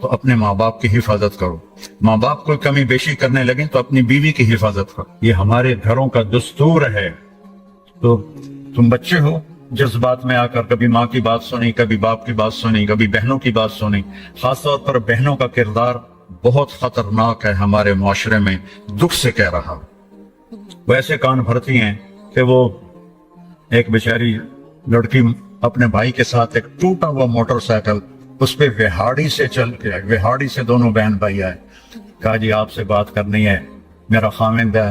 تو اپنے ماں باپ کی حفاظت کرو، ماں باپ کوئی کمی بیشی کرنے لگیں تو اپنی بیوی کی حفاظت کرو، یہ ہمارے گھروں کا دستور ہے۔ تو تم بچے ہو، جذبات میں آ کر کبھی ماں کی بات سنی، کبھی باپ کی بات سنی، کبھی بہنوں کی بات سنی۔ خاص طور پر بہنوں کا کردار بہت خطرناک ہے ہمارے معاشرے میں، دکھ سے کہہ رہا ہوں۔ وہ ایسے کان بھرتی ہیں کہ وہ ایک بیچاری لڑکی اپنے بھائی کے ساتھ ایک ٹوٹا ہوا موٹر سائیکل، اس پہ وہاڑی سے چل کے آئے، وہاڑی سے دونوں بہن بھائی آئے، کہا جی آپ سے بات کرنی ہے، میرا خاوند ہے،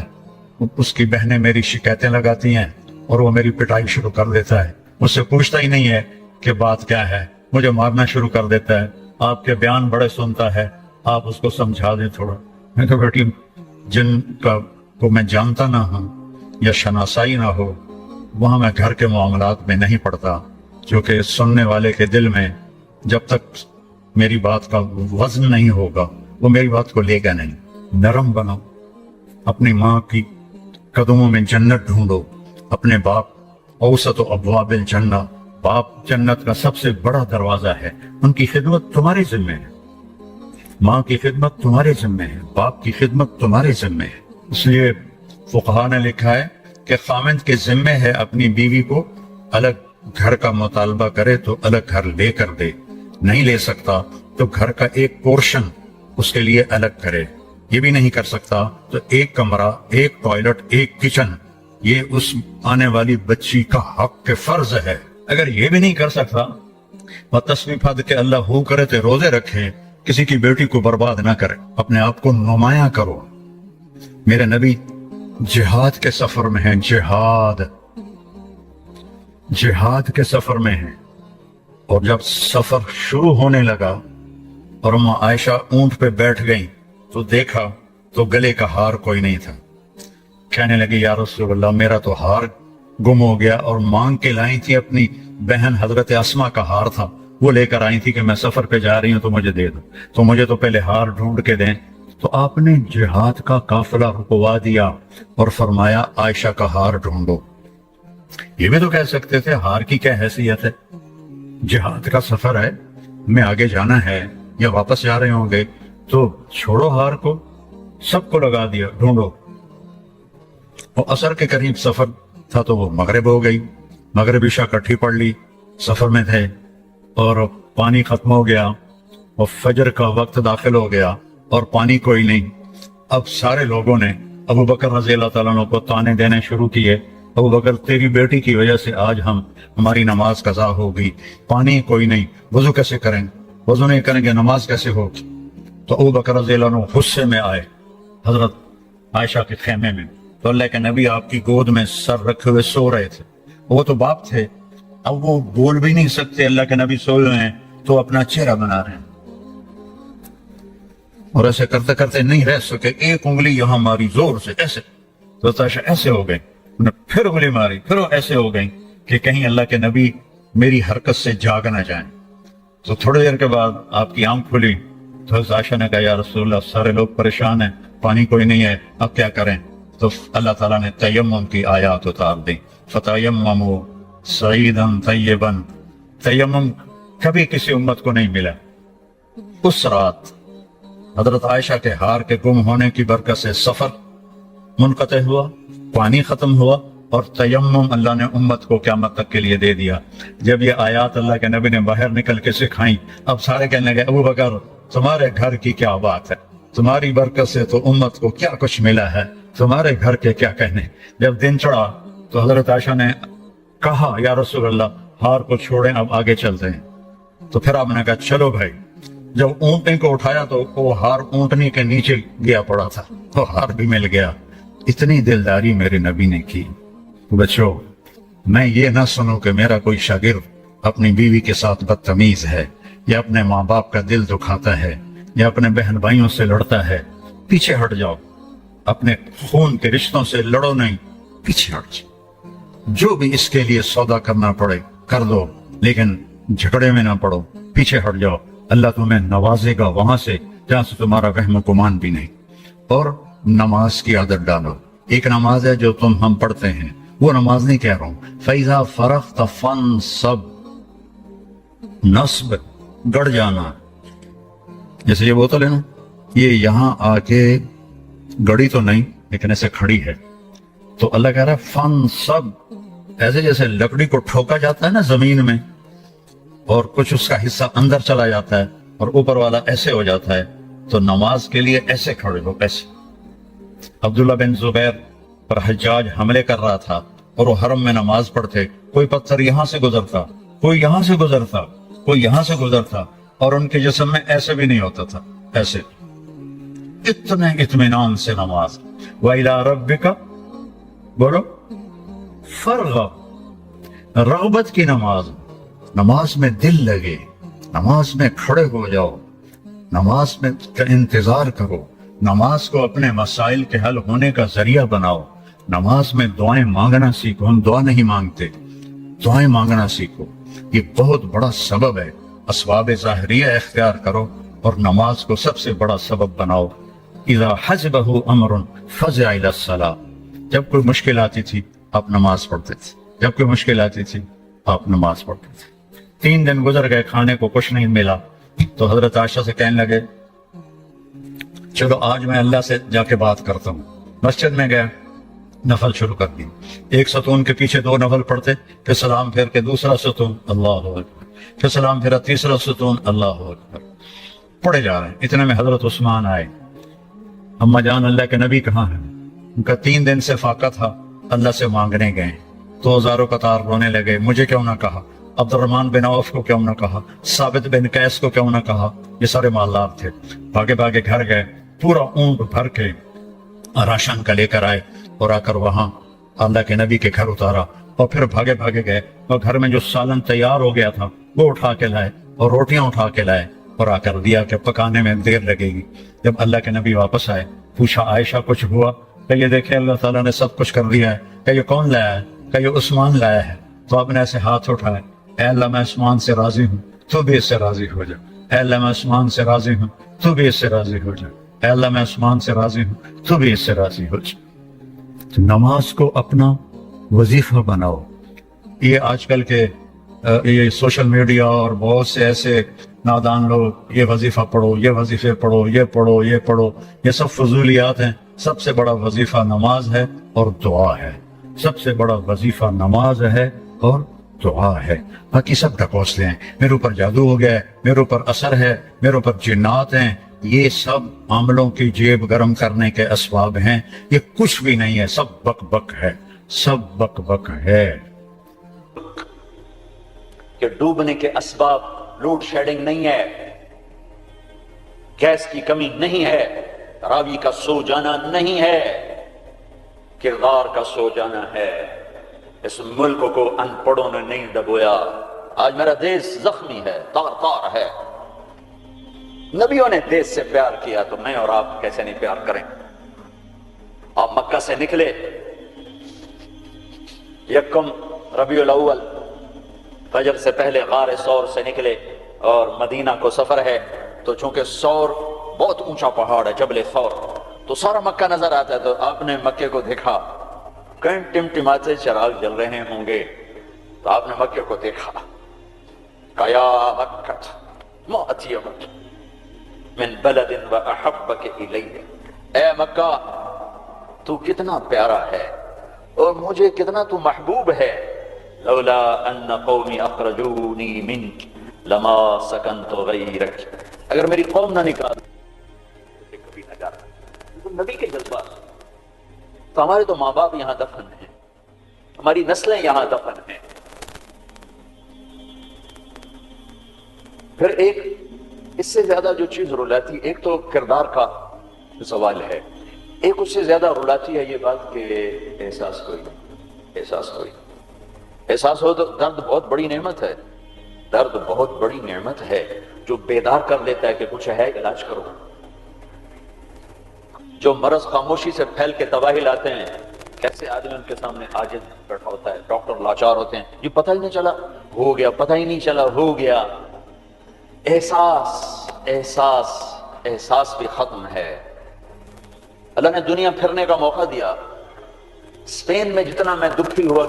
اس کی بہنیں میری شکایتیں لگاتی ہیں اور وہ میری پٹائی شروع کر دیتا ہے، مجھ سے پوچھتا ہی نہیں ہے کہ بات کیا ہے، مجھے مارنا شروع کر دیتا ہے، آپ کے بیان بڑے سنتا ہے، آپ اس کو سمجھا دیں تھوڑا۔ میں کہا بیٹی جن کا کو میں جانتا نہ ہوں یا شناسائی نہ ہو، وہاں میں گھر کے معاملات میں نہیں پڑتا، کیونکہ سننے والے کے دل میں جب تک میری بات کا وزن نہیں ہوگا وہ میری بات کو لے گا نہیں۔ نرم بنو، اپنی ماں کی قدموں میں جنت ڈھونڈو، اپنے باپ اوسط ابواب الجنہ، باپ جنت کا سب سے بڑا دروازہ ہے، ان کی خدمت تمہارے ذمہ ہے، ماں کی خدمت تمہارے ذمہ ہے، باپ کی خدمت تمہارے ذمہ ہے۔ اس لیے فقہاء نے لکھا ہے کہ خاوند کے ذمہ ہے اپنی بیوی کو الگ گھر کا مطالبہ کرے تو الگ گھر لے کر دے، نہیں لے سکتا تو گھر کا ایک پورشن اس کے لیے الگ کرے، یہ بھی نہیں کر سکتا تو ایک کمرہ، ایک ٹوائلٹ، ایک کچن، یہ اس آنے والی بچی کا حق کے فرض ہے۔ اگر یہ بھی نہیں کر سکتا اور تسبیح پڑھ کے اللہ ہو کرے تو روزے رکھے، کسی کی بیٹی کو برباد نہ کرے، اپنے آپ کو نمایاں کرو۔ میرے نبی جہاد کے سفر میں ہیں، جہاد کے سفر میں ہیں، اور جب سفر شروع ہونے لگا اور اماں عائشہ اونٹ پہ بیٹھ گئیں تو دیکھا تو گلے کا ہار کوئی نہیں تھا۔ کہنے لگے یا رسول اللہ میرا تو ہار گم ہو گیا، اور مانگ کے لائی تھی اپنی بہن حضرت اسما کا ہار تھا، وہ لے کر آئی تھی کہ میں سفر پہ جا رہی ہوں تو مجھے دے دو، تو مجھے تو پہلے ہار ڈھونڈ کے دیں۔ تو آپ نے جہاد کا قافلہ رکوا دیا اور فرمایا عائشہ کا ہار ڈھونڈو۔ یہ بھی تو کہہ سکتے تھے ہار کی کیا حیثیت ہے، جہاد کا سفر ہے، میں آگے جانا ہے یا واپس جا رہے ہوں گے تو چھوڑو ہار کو، سب کو لگا دیا، ڈھونڈو۔ اور عصر کے قریب سفر تھا تو وہ مغرب ہو گئی، مغرب عشاء کٹھی پڑھ لی، سفر میں تھے اور پانی ختم ہو گیا اور فجر کا وقت داخل ہو گیا اور پانی کوئی نہیں۔ اب سارے لوگوں نے ابو بکر رضی اللہ تعالیٰ عنہ کو طعنے دینے شروع کیے، ابو بکر تیری بیٹی کی وجہ سے آج ہماری نماز قضا ہو گئی، پانی کوئی نہیں، وضو کیسے کریں، وضو نہیں کریں گے نماز کیسے ہوگی؟ تو ابو بکر رضی اللہ عنہ غصے میں آئے حضرت عائشہ کے خیمے میں، تو اللہ کے نبی آپ کی گود میں سر رکھے ہوئے سو رہے تھے، وہ تو باپ تھے، اب وہ بول بھی نہیں سکتے، اللہ کے نبی سو رہے ہیں تو اپنا چہرہ بنا رہے ہیں، اور ایسے کرتے کرتے نہیں رہ سکے، ایک انگلی یہاں ماری زور سے ایسے، تو عائشہ ایسے ہو گئے، انہیں پھر انگلی ماری، پھر وہ ایسے ہو گئی کہ کہیں اللہ کے نبی میری حرکت سے جاگ نہ جائیں۔ تو تھوڑی دیر کے بعد آپ کی آنکھ کھلی تو حضرت عائشہ نے کہا یا رسول اللہ سارے لوگ پریشان ہیں، پانی کوئی نہیں ہے، اب کیا کریں؟ تو اللہ تعالیٰ نے تیمم کی آیات اتار دی، فتیمموا صعیدا طیبا، تیمم کبھی کسی امت کو نہیں ملا۔ اس رات حضرت عائشہ کے ہار کے گم ہونے کی برکت سے سفر منقطع ہوا، پانی ختم ہوا، اور تیمم اللہ نے امت کو قیامت تک کے لیے دے دیا۔ جب یہ آیات اللہ کے نبی نے باہر نکل کے سکھائیں، اب سارے کہنے لگے ابو بکر تمہارے گھر کی کیا بات ہے، تمہاری برکت سے تو امت کو کیا کچھ ملا ہے، تمہارے گھر کے کیا کہنے۔ جب دن چڑھا تو حضرت عائشہ نے کہا یا رسول اللہ ہار کو چھوڑیں، اب آگے چلتے ہیں۔ تو پھر آپ نے کہا چلو بھائی۔ جب اونٹنی کو اٹھایا تو وہ ہار اونٹنی کے نیچے گیا پڑا تھا، وہ ہار بھی مل گیا۔ اتنی دلداری میرے نبی نے کی۔ بچوں میں یہ نہ سنوں کہ میرا کوئی شاگرد اپنی بیوی کے ساتھ بدتمیز ہے، یا اپنے ماں باپ کا دل دکھاتا ہے، یا اپنے بہن بھائیوں سے لڑتا ہے، پیچھے ہٹ جاؤ، اپنے خون کے رشتوں سے لڑو نہیں، پیچھے ہٹ جاؤ، جو بھی اس کے لیے سودا کرنا پڑے کر دو، لیکن جھگڑے میں نہ پڑو، پیچھے ہٹ جاؤ، اللہ تمہیں نوازے گا وہاں سے جہاں سے تمہارا وہم و گمان بھی نہیں۔ اور نماز کی عادت ڈالو، ایک نماز ہے جو ہم پڑھتے ہیں، وہ نماز نہیں کہہ رہا ہوں، فَإِذَا فَرَغْتَ فَانْصَبْ، نصب گڑ جانا، جیسے یہ بوتل ہے نا، یہ یہاں آ کے گڑی تو نہیں لیکن ایسے کھڑی ہے، تو اللہ کہہ رہا ہے فن سب، ایسے جیسے لکڑی کو ٹھوکا جاتا ہے نا زمین میں اور کچھ اس کا حصہ اندر چلا جاتا ہے اور اوپر والا ایسے ہو جاتا ہے، تو نماز کے لیے ایسے کھڑے ہو، ایسے۔ عبداللہ بن زبیر پر حجاج حملے کر رہا تھا اور وہ حرم میں نماز پڑھتے، کوئی پتھر یہاں سے گزرتا، کوئی یہاں سے گزرتا، کوئی یہاں سے گزرتا، اور ان کے جسم میں ایسے بھی نہیں ہوتا تھا، ایسے اتنے اطمینان سے نماز۔ وَإِلَىٰ رَبِّكَ بولو فرغب، رغبت کی نماز، نماز میں دل لگے، نماز میں کھڑے ہو جاؤ، نماز میں انتظار کرو، نماز کو اپنے مسائل کے حل ہونے کا ذریعہ بناؤ، نماز میں دعائیں مانگنا سیکھو۔ ہم دعا نہیں مانگتے، دعائیں مانگنا سیکھو، یہ بہت بڑا سبب ہے۔ اسباب ظاہریہ اختیار کرو اور نماز کو سب سے بڑا سبب بناؤ۔ اذا حزبہ امر فزع الی الصلاۃ، جب کوئی مشکل آتی تھی آپ نماز پڑھتے تھے، جب کوئی مشکل آتی تھی آپ نماز پڑھتے تھے۔ 3 دن گزر گئے، کھانے کو کچھ نہیں ملا، تو حضرت عائشہ سے کہنے لگے چلو آج میں اللہ سے جا کے بات کرتا ہوں۔ مسجد میں گیا، نفل شروع کر دی، ایک ستون کے پیچھے 2 نفل پڑھتے، پھر سلام پھیر کے دوسرا ستون، اللہ اکبر، پھر سلام پھیرا تیسرا ستون، اللہ اکبر، پڑھے جا رہے ہیں۔ اتنے میں حضرت عثمان آئے، اما جان اللہ کے نبی کہاں ہیں؟ ان کا 3 دن سے فاقہ تھا، اللہ سے مانگنے گئے تو ہزاروں قطار رونے لگے، مجھے کیوں نہ کہا، عبد الرحمن بن عوف کو کیوں نہ کہا، ثابت بن قیس کو کیوں نہ کہا، یہ سارے مالدار تھے۔ بھاگے بھاگے گھر گئے، پورا اونٹ بھر کے راشن کا لے کر آئے اور آ کر وہاں اللہ کے نبی کے گھر اتارا، اور پھر بھاگے بھاگے گئے اور گھر میں جو سالن تیار ہو گیا تھا وہ اٹھا کے لائے اور روٹیاں اٹھا کے لائے اور آ کر دیا کہ پکانے میں دیر لگے گی۔ جب اللہ کے نبی واپس آئے، پوچھا عائشہ کچھ ہوا؟ کہ یہ دیکھیں اللہ تعالیٰ نے سب کچھ کر دیا ہے۔ کہ یہ کون لایا ہے؟ کہ یہ عثمان لایا ہے۔ تو آپ نے ایسے ہاتھ اٹھائے، اے اللہ میں عثمان سے راضی ہوں، تو بھی اس سے راضی ہو جا۔ اے اللہ میں عثمان سے راضی ہوں، تو بھی اس سے راضی ہو جا۔ اے اللہ میں عثمان سے راضی ہوں، تو بھی اس سے راضی ہو جا۔ تو نماز کو اپنا وظیفہ بناؤ۔ یہ آج کل کے یہ سوشل میڈیا اور بہت سے ایسے نادان لوگ یہ وظیفہ پڑھو، یہ وظیفے پڑھو، یہ پڑھو، یہ پڑھو، یہ سب فضولیات ہیں۔ سب سے بڑا وظیفہ نماز ہے اور دعا ہے، سب سے بڑا وظیفہ نماز ہے اور دعا ہے۔ باقی سب ڈھکوسلے ہیں، میرے اوپر جادو ہو گیا ہے، میرے اوپر اثر ہے، میرے اوپر جنات ہیں، یہ سب عاملوں کی جیب گرم کرنے کے اسباب ہیں، یہ کچھ بھی نہیں ہے، سب بک بک ہے، سب بک بک ہے۔ کہ ڈوبنے کے اسباب لوڈ شیڈنگ نہیں ہے، گیس کی کمی نہیں ہے، راوی کا سو جانا نہیں ہے، کردار کا سو جانا ہے۔ اس ملک کو ان پڑھوں نے نہیں ڈبویا۔ آج میرا دیش زخمی ہے، تار تار ہے۔ نبیوں نے دیش سے پیار کیا تو میں اور آپ کیسے نہیں پیار کریں؟ آپ مکہ سے نکلے، یکم ربیع الاول فجر سے پہلے غار ثور سے نکلے اور مدینہ کو سفر ہے، تو چونکہ ثور بہت اونچا پہاڑ ہے، جبل ثور، تو سارا مکہ نظر آتا ہے۔ تو آپ نے مکے کو دیکھا، کہیں ٹمٹماتے چراغ جل رہے ہوں گے، تو آپ نے مکے کو دیکھا، کہا یا مکہ ما اطیبک من بلد واحبک الی، اے مکہ تو کتنا پیارا ہے اور مجھے کتنا تو محبوب ہے۔ لولا ان قومی اخرجونی منک لما سکنت غیرک، اگر میری قوم نہ نکال کبھی نہ جاتا۔ تو نبی کے جذبات، تو ہمارے تو ماں باپ یہاں دفن ہیں، ہماری نسلیں یہاں دفن ہیں۔ پھر ایک اس سے زیادہ جو چیز رلاتی، ایک تو کردار کا سوال ہے، ایک اس سے زیادہ رلاتی ہے یہ بات کہ احساس ہو تو درد بہت بڑی نعمت ہے، درد بہت بڑی نعمت ہے جو بیدار کر دیتا ہے کہ کچھ ہے، علاج کرو۔ جو مرض خاموشی سے پھیل کے تباہی لاتے ہیں، کیسے آدمی ان کے سامنے عاجز بیٹھا ہوتا ہے، ڈاکٹر لاچار ہوتے ہیں، یہ پتہ ہی نہیں چلا ہو گیا، پتہ ہی نہیں چلا ہو گیا۔ احساس بھی ختم ہے۔ اللہ نے دنیا پھرنے کا موقع دیا، اسپین میں جتنا میں دکھی ہوا،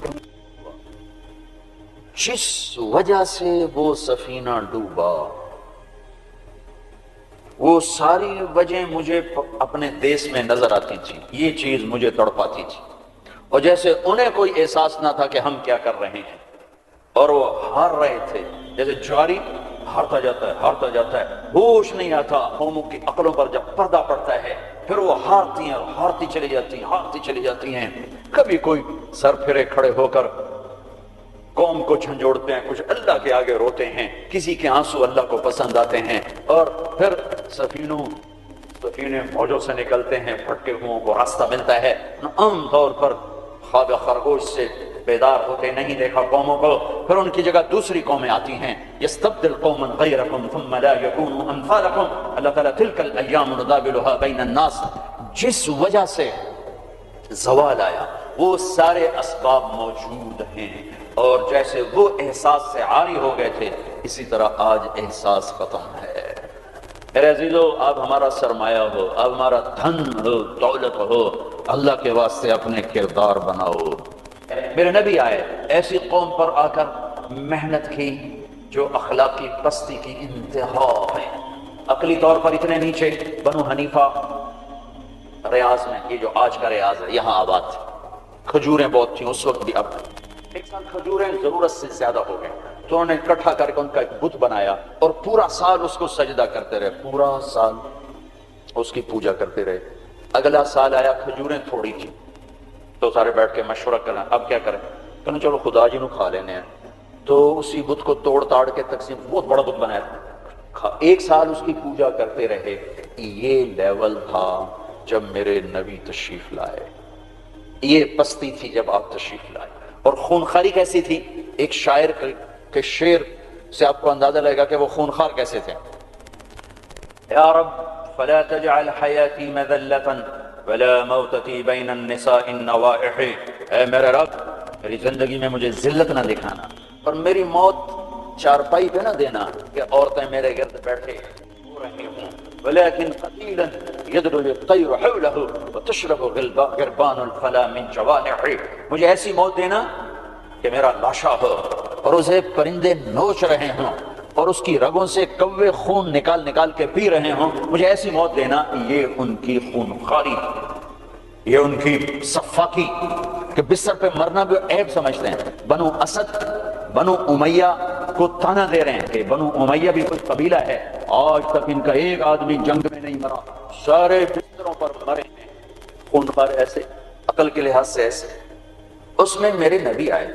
جس وجہ سے وہ سفینہ ڈوبا، وہ ساری وجہ مجھے اپنے دیس میں نظر آتی تھی، یہ چیز مجھے تڑپاتی تھی، اور جیسے انہیں کوئی احساس نہ تھا کہ ہم کیا کر رہے ہیں، اور وہ ہار رہے تھے، جیسے جواری ہارتا جاتا ہے، ہوش نہیں آتا قوموں کی عقلوں پر جب پردہ پڑتا ہے، پھر وہ ہارتی ہیں اور ہارتی چلی جاتی ہیں۔ کبھی کوئی سر پھرے کھڑے ہو کر قوم کو جھنجھوڑتے ہیں، کچھ اللہ کے آگے روتے ہیں، کسی کے آنسو اللہ کو پسند آتے ہیں، اور پھر سفینے موجوں سے نکلتے ہیں، پھٹکے ہوئوں کو راستہ ملتا ہے۔ عام طور پر خواب خرگوش سے بیدار ہوتے نہیں دیکھا قوموں کو، پھر ان کی جگہ دوسری قومیں آتی ہیں، یستبدل قوما غیرکم ثم لا یکونوا امثالکم، اللہ تعالیٰ تلک الایام نداولها بین الناس، جس وجہ سے زوال آیا وہ سارے اسباب موجود ہیں، اور جیسے وہ احساس سے عاری ہو گئے تھے اسی طرح آج احساس ختم ہے۔ میرے عزیزو، آپ ہمارا سرمایہ ہو، آپ ہمارا دھن ہو، دولت ہو، اللہ کے واسطے اپنے کردار بناؤ۔ میرے نبی آئے، ایسی قوم پر آ کر محنت کی جو اخلاقی پستی کی انتہا ہے، عقلی طور پر اتنے نیچے۔ بنو حنیفہ ریاض میں، یہ جو آج کا ریاض ہے، یہاں آباد تھی، کھجوریں بہت تھیں اس وقت بھی، اب ایک سال کھجوریں ضرورت سے زیادہ ہو گئے تو انہوں نے اکٹھا کر کے ان کا ایک بت بنایا، اور پورا سال اس کو سجدہ کرتے رہے، پورا سال اس کی پوجا کرتے رہے۔ اگلا سال آیا، کھجوریں تھوڑی تھی تو سارے بیٹھ کے مشورہ کرنا اب کیا کریں، کہنا چلو خدا جی نو کھا لینے ہیں، تو اسی بت کو توڑ تاڑ کے تقسیم، بہت بڑا بت بنایا تھا، ایک سال اس کی پوجا کرتے رہے۔ یہ لیول تھا جب میرے نبی تشریف لائے، یہ پستی تھی جب آپ تشریف لائے، اور خونخواری کیسی تھی؟ ایک شاعر کے شعر سے آپ کو اندازہ لگے گا کہ وہ خونخوار کیسے تھے۔ یا رب فلا تجعل حیاتی مذلتا ولا موتتی بین النساء النوائح، اے میرے رب میری زندگی میں مجھے ذلت نہ دکھانا، اور میری موت چارپائی پہ نہ دینا کہ عورتیں میرے گرد بیٹھے ہو رہی ہوں، ولكن قتيلا يدلل الطير حوله وتشرب غربان الفلا من جوانحه، مجھے ایسی موت دینا کہ میرا لاشا ہو اور اسے پرندے نوچ رہے ہوں اور اس کی رگوں سے کوے خون نکال نکال کے پی رہے ہوں، مجھے ایسی موت دینا۔ یہ ان کی خونخواری، یہ ان کی صفاقی کہ بستر پہ مرنا بھی عیب سمجھتے ہیں۔ بنو اسد، بنو امیہ کو تانا دے رہے ہیں کہ بنو امیہ بھی کوئی قبیلہ ہے، آج تک ان کا ایک آدمی جنگ میں نہیں مرا، سارے بستروں پر مرے ہیں، خونخوار ایسے، عقل کے لحاظ سے ایسے۔ اس میں میرے نبی آئے،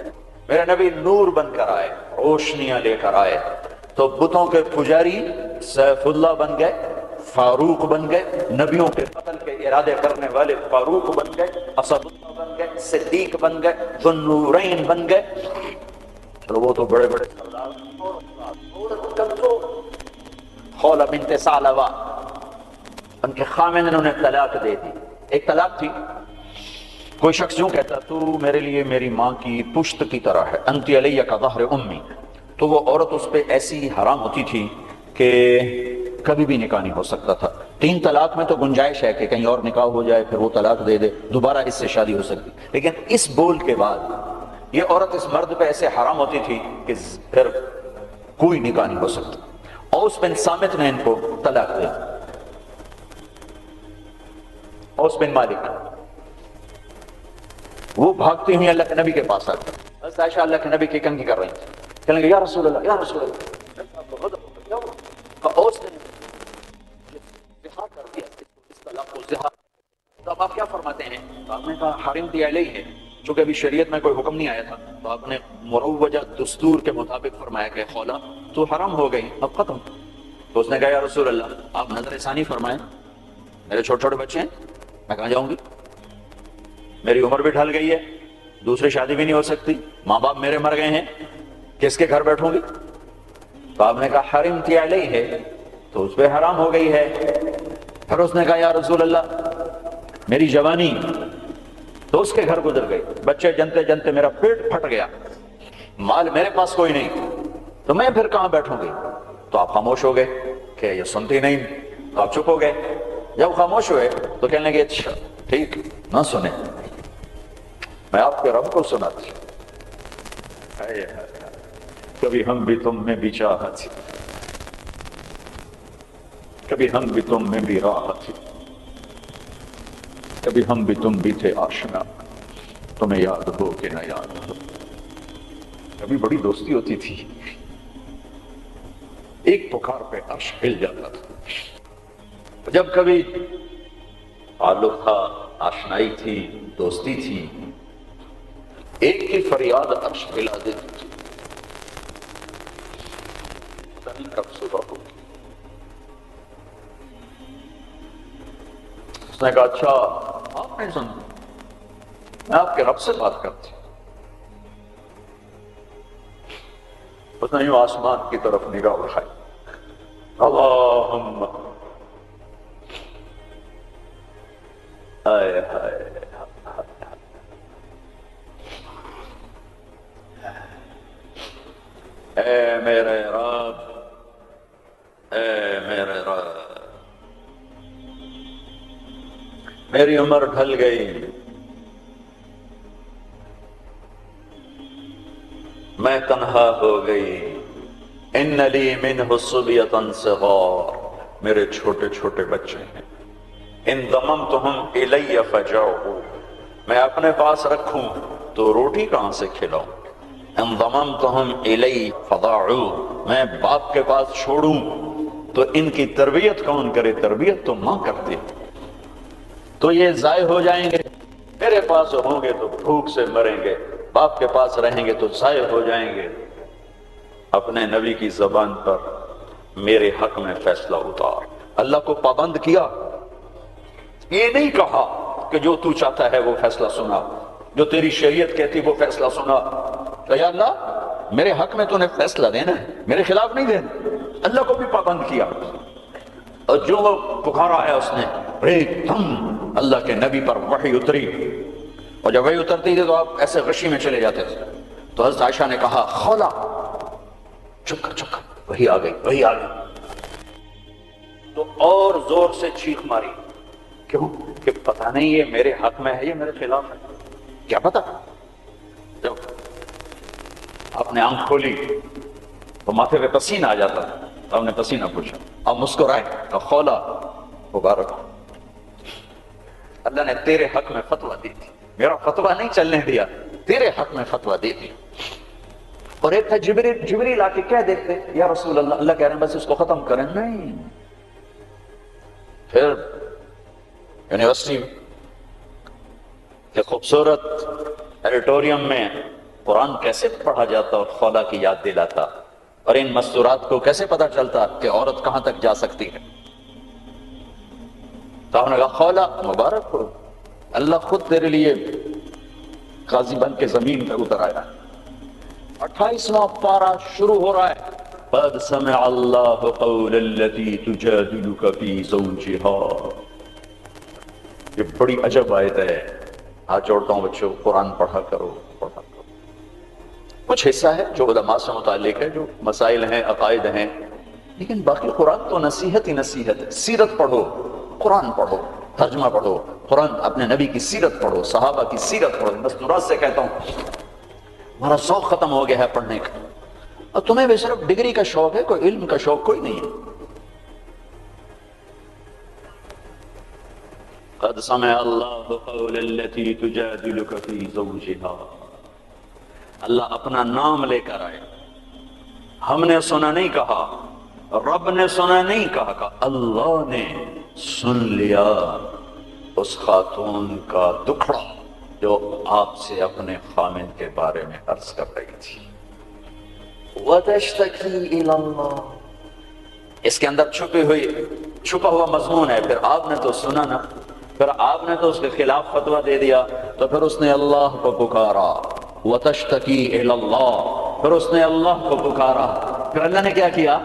میرے نبی نور بن کر آئے، روشنیاں لے کر آئے، تو بتوں کے پجاری سیف اللہ بن گئے، فاروق بن گئے، نبیوں کے قتل کے ارادے کرنے والے فاروق بن گئے، اسد اللہ بن گئے، صدیق بن گئے، ذو النورین بن گئے۔ چلو وہ تو بڑے بڑے سردار، خولہ بنت ثعلبہ، ان کے خامن نے انہیں طلاق دے دی۔ ایک طلاق تھی، کوئی شخص یوں کہتا تو میرے لیے میری ماں کی پشت کی طرح ہے، انت علیہ کا ظہر امی، تو وہ عورت اس پہ ایسی حرام ہوتی تھی کہ کبھی بھی نکاح نہیں ہو سکتا تھا۔ 3 طلاق میں تو گنجائش ہے کہ کہیں اور نکاح ہو جائے، پھر وہ طلاق دے دے، دوبارہ اس سے شادی ہو سکتی، لیکن اس بول کے بعد یہ عورت اس مرد پہ ایسے حرام ہوتی تھی کہ پھر کوئی نکاح نہیں ہو سکتا۔ اوس بن صامت نے ان کو طلاق دی، اوس بن مالک، وہ بھاگتی ہوئی اللہ کے نبی کے پاس آتی، حضرت عائشہ اللہ کے نبی کی کنگھی کر رہی تھی، کہنے لگے یا رسول اللہ یا رسول اللہ، اوس نے زہار کر دیا، اس طلاق کو زہار۔ تو اب آپ کیا فرماتے ہیں؟ تو آپ نے کہا حرم دی علیہ ہے، چونکہ ابھی شریعت میں کوئی حکم نہیں آیا تھا، تو آپ نے مروجہ دستور کے مطابق فرمایا کہ خولا تو حرام ہو گئی، اب ختم۔ تو اس نے کہا یا رسول اللہ آپ نظر ثانی فرمائیں، میرے چھوٹے چھوٹے بچے ہیں، میں کہاں جاؤں گی، میری عمر بھی ڈھل گئی ہے، دوسری شادی بھی نہیں ہو سکتی، ماں باپ میرے مر گئے ہیں، کس کے گھر بیٹھوں گی؟ تو آپ نے کہا حرم تی علیہ ہے، تو اس پہ حرام ہو گئی ہے۔ پھر اس نے کہا یا رسول اللہ میری جوانی، تو اس کے گھر گزر گئی، بچے جنتے جنتے میرا پیٹ پھٹ گیا، مال میرے پاس کوئی نہیں، تو میں پھر کہاں بیٹھوں گی؟ تو آپ خاموش ہو گئے کہ یہ سنتی نہیں، تو آپ چپ ہو گئے۔ جب خاموش ہوئے تو کہنے لگے اچھا ٹھیک نہ سنیں، میں آپ کے رب کو سناتی، کبھی ہم بھی تم میں بھی چاہت، کبھی ہم بھی تم میں بھی راہ تھی، کبھی ہم بھی تم بھی تھے آشنا، تمہیں یاد ہو کہ نہ یاد ہو۔ کبھی بڑی دوستی ہوتی تھی، ایک پکار پہ عرش ہل جاتا تھا۔ جب کبھی تعلق تھا، آشنائی تھی، دوستی تھی، ایک کی فریاد عرش ہلا دیتی تھی۔ پتہ نہیں کب صبح ہوگی۔ اس نے کہا اچھا آپ نہیں سنتے، میں آپ کے رب سے بات کرتی ہوں۔ اس نے یوں آسمان کی طرف نگاہ اٹھائی، اللہم ہائے ہائے، اے میرے رب، اے میرے رب، میری عمر ڈھل گئی، میں تنہا ہو گئی، ان لی منہ صبیۃ صغار، میرے چھوٹے چھوٹے بچے ہیں، ان ضممتہم الی فجعوا، میں اپنے پاس رکھوں تو روٹی کہاں سے کھلاؤں، ان ضممتہم الی فضاعوا، میں باپ کے پاس چھوڑوں تو ان کی تربیت کون کرے، تربیت تو ماں کرتی، تو یہ ضائع ہو جائیں گے، میرے پاس ہوں گے تو بھوک سے مریں گے، باپ کے پاس رہیں گے تو ضائع ہو جائیں گے۔ اپنے نبی کی زبان پر میرے حق میں فیصلہ اتار۔ اللہ کو پابند کیا، یہ نہیں کہا کہ جو تو چاہتا ہے وہ فیصلہ سنا، جو تیری شریعت کہتی وہ فیصلہ سنا، کہ یا اللہ میرے حق میں تو نے فیصلہ دینا ہے، میرے خلاف نہیں دینا۔ اللہ کو بھی پابند کیا، اور جو وہ پکارا ہے اس نے، ایک دم اللہ کے نبی پر وحی اتری، اور جب وحی اترتی تھی تو آپ ایسے غشی میں چلے جاتے تھے۔ تو حضرت عائشہ نے کہا خولا چپ کر چپ کر، وحی آ گئی وحی آ گئی، تو اور زور سے چیخ ماری، کیوں کہ پتہ نہیں یہ میرے حق میں ہے یہ میرے خلاف ہے، کیا پتہ۔ جب آپ نے آنکھ کھولی تو ماتھے پہ پسینہ آ جاتا تھا، تو آپ نے پسینہ پوچھا، آپ مسکرائے تو خولا مبارک ہو، اللہ نے تیرے حق میں فتویٰ دی تھی، میرا فتویٰ نہیں چلنے دیا، تیرے حق میں فتویٰ دی تھی۔ اور ایک تھا جبریل آ کے کہہ دیتے یا رسول اللہ، اللہ کہہ رہے ہیں بس اس کو ختم کریں، نہیں۔ پھر یونیورسٹی کے خوبصورت ایڈیٹوریم میں قرآن کیسے پڑھا جاتا اور خولا کی یاد دلاتا، اور ان مستورات کو کیسے پتا چلتا کہ عورت کہاں تک جا سکتی ہے۔ تو آپ نے کہا خولا مبارک ہو، اللہ خود تیرے لیے قاضی بن کے زمین پہ اتر آیا۔ 28واں پارہ شروع ہو رہا ہے، قد سمع اللہ قول التی تجادلک فی زوجہا۔ یہ بڑی عجب آیت ہے، ہاتھ جوڑتا ہوں بچوں، قرآن پڑھا کرو پڑھا کرو۔ کچھ حصہ ہے جو علماء سے متعلق ہے، جو مسائل ہیں، عقائد ہیں، لیکن باقی قرآن تو نصیحت ہی نصیحت ہے۔ سیرت پڑھو، قرآن پڑھو، ترجمہ پڑھو، قرآن اپنے نبی کی سیرت پڑھو، صحابہ کی سیرت پڑھو۔ مستورات سے کہتا ہوں ہمارا شوق ختم ہو گیا ہے پڑھنے کا، اور تمہیں بھی صرف ڈگری کا شوق ہے، کوئی علم کا شوق کوئی نہیں ہے۔ قد سمع اللہ قول التی تجادلک فی زوجہا، اللہ اپنا نام لے کر آئے، ہم نے سنا نہیں کہا، رب نے سنا نہیں کہا، کہ اللہ نے سن لیا اس خاتون کا دکھڑا جو آپ سے اپنے خامن کے بارے میں عرض کر رہی تھی۔ وَتَشْتَكِي إِلَى اللَّهِ، اس کے اندر چھپا ہوا مضمون ہے۔ پھر آپ نے تو سنا نا، پھر آپ نے تو اس کے خلاف فتویٰ دے دیا، تو پھر اس نے اللہ کو پکارا، وَتَشْتَكِي إِلَى اللَّهِ، پھر اس نے اللہ کو پکارا، پھر اللہ نے کیا کیا؟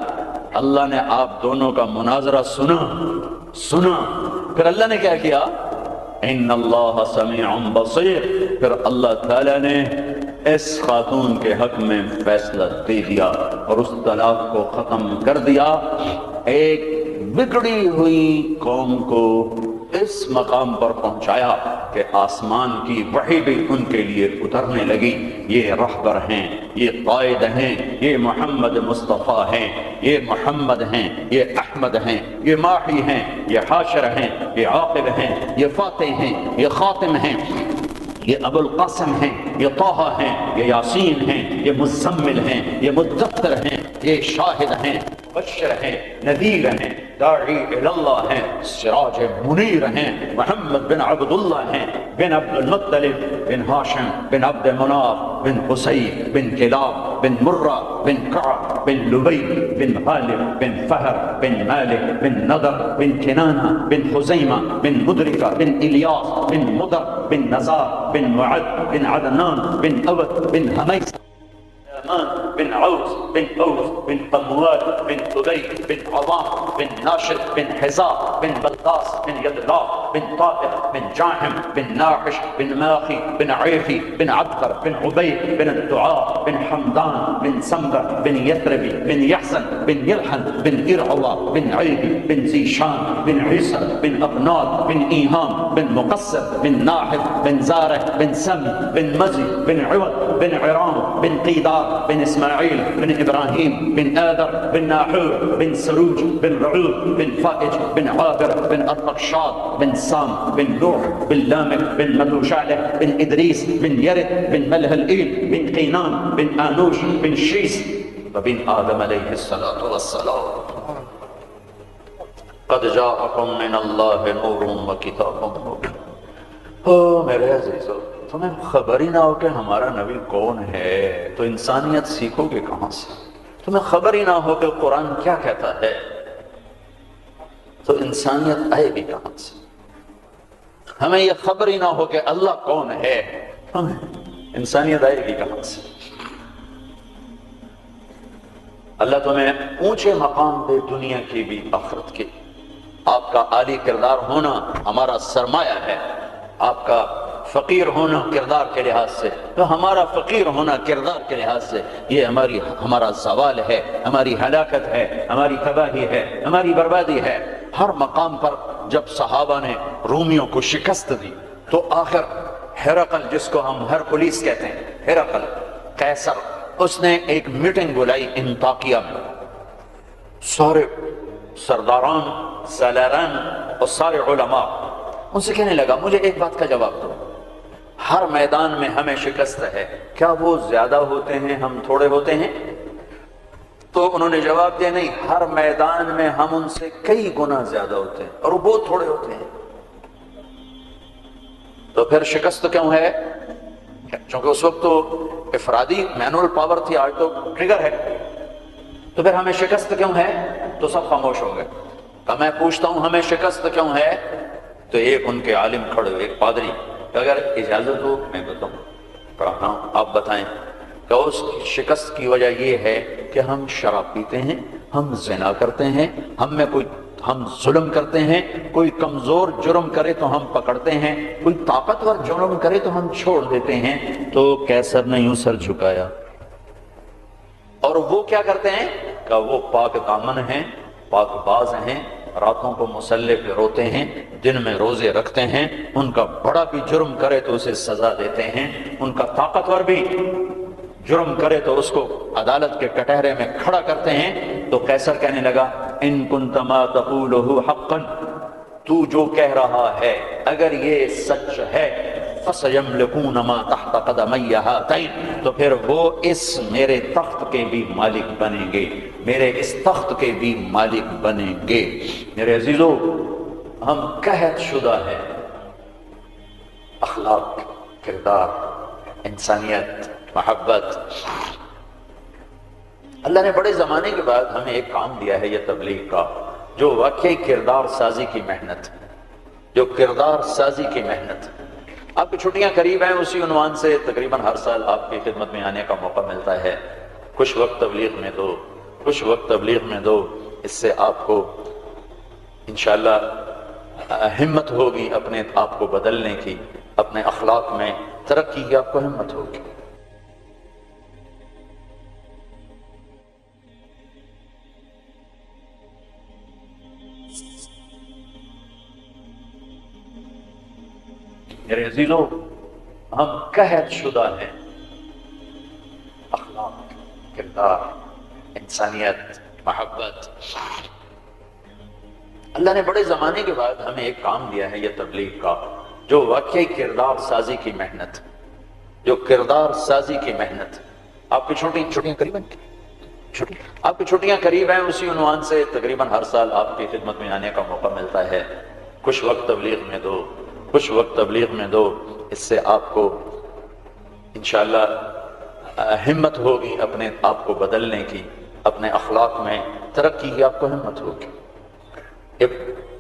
اللہ نے آپ دونوں کا مناظرہ سنا، پھر اللہ نے کیا کیا؟ ان اللہ سمیع بصیر، پھر اللہ تعالیٰ نے اس خاتون کے حق میں فیصلہ دے دیا اور اس طلاق کو ختم کر دیا۔ ایک بگڑی ہوئی قوم کو اس اس مقام پر پہنچایا کہ آسمان کی وحی بھی ان کے لیے اترنے لگی. یہ رہبر ہیں، یہ قائد ہیں، یہ محمد مصطفیٰ ہیں، یہ محمد ہیں، یہ احمد ہیں، یہ ماحی ہیں، یہ حاشر ہیں، یہ عاقب ہیں، یہ فاتح ہیں، یہ خاتم ہیں، یہ ابو القاسم ہیں، یہ طہ ہیں، یہ یاسین ہیں، یہ مزمل ہیں، یہ مدثر ہیں، یہ شاہد ہیں، مبشر ہیں، نذیر ہیں، داعی اللہ ہیں، سراج منیر ہیں، محمد بن عبداللہ ہیں، بن عبد المطلب، بن ہاشم، بن عبد مناف، بن قصی، بن کلاب، بن مرہ، بن کعب، بن لبی، بن غالب، بن فہر، بن مالک، بن نضر، بن کنانہ، بن خزیمہ، بن مدرکہ، بن الیاس، بن مدر، بن نزار، بن معد، بن عدنان، بن اود، بن حمیس، بن عوس، بن اوس، بن قموال، بن تبی، بن عظام، بن ناشد، بن حزاء، بن بلقاس، بن یدلا، بن طائف، بن جاحم، بن ناحش، بن ماخی، بن عیفی، بن عبقر، بن عبید، بن الدعاء، بن حمدان، بن سمبر، بن یثربی، بن یحسن، بن یلحن، بن ارعوا، بن عیبی، بن زیشان، بن عیسر، بن اقناد، بن ایہام، بن مقصر، بن ناحف، بن زارح، بن سمی، بن مزی، بن عوض، بن عرام، بن قیدار، بن اسماعیل، بن ابراہیم، بن آدر، بن ناحور، بن سروج، بن رعود، بن فائج، بن عابر، بن ارفقشاد، بن سام، بن نوح، بن لامک، بن متوشالح، بن ادریس، بن یرد، بن ملہلئیل، بن قینان، بن آنوش، بن شیس، وبن آدم علیہ الصلاۃ والسلام. قد جاءکم من اللہ نور وکتاب مبین. او میرے عزیزو، تمہیں خبر ہی نہ ہو کہ ہمارا نبی کون ہے تو انسانیت سیکھو گے کہاں سے؟ تمہیں خبر ہی نہ ہو کہ قرآن کیا کہتا ہے تو انسانیت آئے گی کہاں سے؟ ہمیں یہ خبر ہی نہ ہو کہ اللہ کون ہے، ہمیں انسانیت آئے گی کہاں سے؟ اللہ تمہیں اونچے مقام دے، دنیا کی بھی آخرت کی. آپ کا عالی کردار ہونا ہمارا سرمایہ ہے. آپ کا فقیر ہونا کردار کے لحاظ سے، تو ہمارا فقیر ہونا کردار کے لحاظ سے یہ ہمارا زوال ہے، ہماری ہلاکت ہے، ہماری تباہی ہے، ہماری بربادی ہے. ہر مقام پر جب صحابہ نے رومیوں کو شکست دی تو آخر ہرقل، جس کو ہم ہرکلیس کہتے ہیں، ہرقل قیصر، اس نے ایک میٹنگ بلائی انطاکیہ میں. سارے سرداران، سالاران اور سارے علماء ان سے کہنے لگا مجھے ایک بات کا جواب دو، ہر میدان میں ہمیں شکست ہے، کیا وہ زیادہ ہوتے ہیں ہم تھوڑے ہوتے ہیں؟ تو انہوں نے جواب دیا نہیں، ہر میدان میں ہم ان سے کئی گنا زیادہ ہوتے ہیں اور وہ بہت تھوڑے ہوتے ہیں. تو پھر شکست کیوں ہے؟ چونکہ اس وقت تو افرادی مینول پاور تھی، آج تو ٹریگر ہے. تو پھر ہمیں شکست کیوں ہے؟ تو سب خاموش ہو گئے. میں پوچھتا ہوں ہمیں شکست کیوں ہے؟ تو ایک ان کے عالم کھڑے ہوئے، ایک پادری، اگر اجازت ہو میں بتاؤں، پڑھاتا ہوں، آپ بتائیں. کہ اس شکست کی وجہ یہ ہے کہ ہم شراب پیتے ہیں، ہم زنا کرتے ہیں، ہم ظلم کرتے ہیں، کوئی کمزور جرم کرے تو ہم پکڑتے ہیں، کوئی طاقتور جرم کرے تو ہم چھوڑ دیتے ہیں. تو قیصر نے یوں سر جھکایا. اور وہ کیا کرتے ہیں کہ وہ پاک دامن ہیں، پاک باز ہیں، راتوں کو مسلح پہ روتے ہیں، دن میں روزے رکھتے ہیں. ان کا بڑا بھی جرم کرے تو اسے سزا دیتے ہیں، ان کا طاقتور بھی جرم کرے تو اس کو عدالت کے کٹہرے میں کھڑا کرتے ہیں. تو قیصر کہنے لگا ان کنت ما تقوله حقا، تو جو کہہ رہا ہے اگر یہ سچ ہے، فَسَيَمْلِكُونَ مَا تَحْتَ قَدَمَيَّ هَاتَيْنِ، تو پھر وہ اس میرے تخت کے بھی مالک بنیں گے، میرے اس تخت کے بھی مالک بنیں گے. میرے عزیزو، ہم قحط شدہ ہیں. اخلاق، کردار، انسانیت، محبت. اللہ نے بڑے زمانے کے بعد ہمیں ایک کام دیا ہے یہ تبلیغ کا، جو واقعی کردار سازی کی محنت، جو کردار سازی کی محنت. آپ کی چھٹیاں قریب ہیں، اسی عنوان سے تقریباً ہر سال آپ کی خدمت میں آنے کا موقع ملتا ہے. کچھ وقت تبلیغ میں دو، کچھ وقت تبلیغ میں دو. اس سے آپ کو انشاءاللہ ہمت ہوگی اپنے آپ کو بدلنے کی، اپنے اخلاق میں ترقی کی آپ کو ہمت ہوگی. میرے عزیزوں، ہم قحط شدہ ہیں اخلاق، کردار، انسانیت، محبت۔ اللہ نے بڑے زمانے کے بعد ہمیں ایک کام دیا ہے، یہ تبلیغ کا، جو واقعی کردار سازی کی محنت، جو کردار سازی کی محنت۔ آپ کی چھٹیاں قریب ہیں، آپ کی چھٹیاں قریب ہیں، اسی عنوان سے تقریباً ہر سال آپ کی خدمت میں آنے کا موقع ملتا ہے۔ کچھ وقت تبلیغ میں دو، کچھ وقت تبلیغ میں دو، اس سے آپ کو انشاءاللہ ہمت ہوگی اپنے آپ کو بدلنے کی، اپنے اخلاق میں ترقی کی آپ کو ہمت ہوگی۔ ایک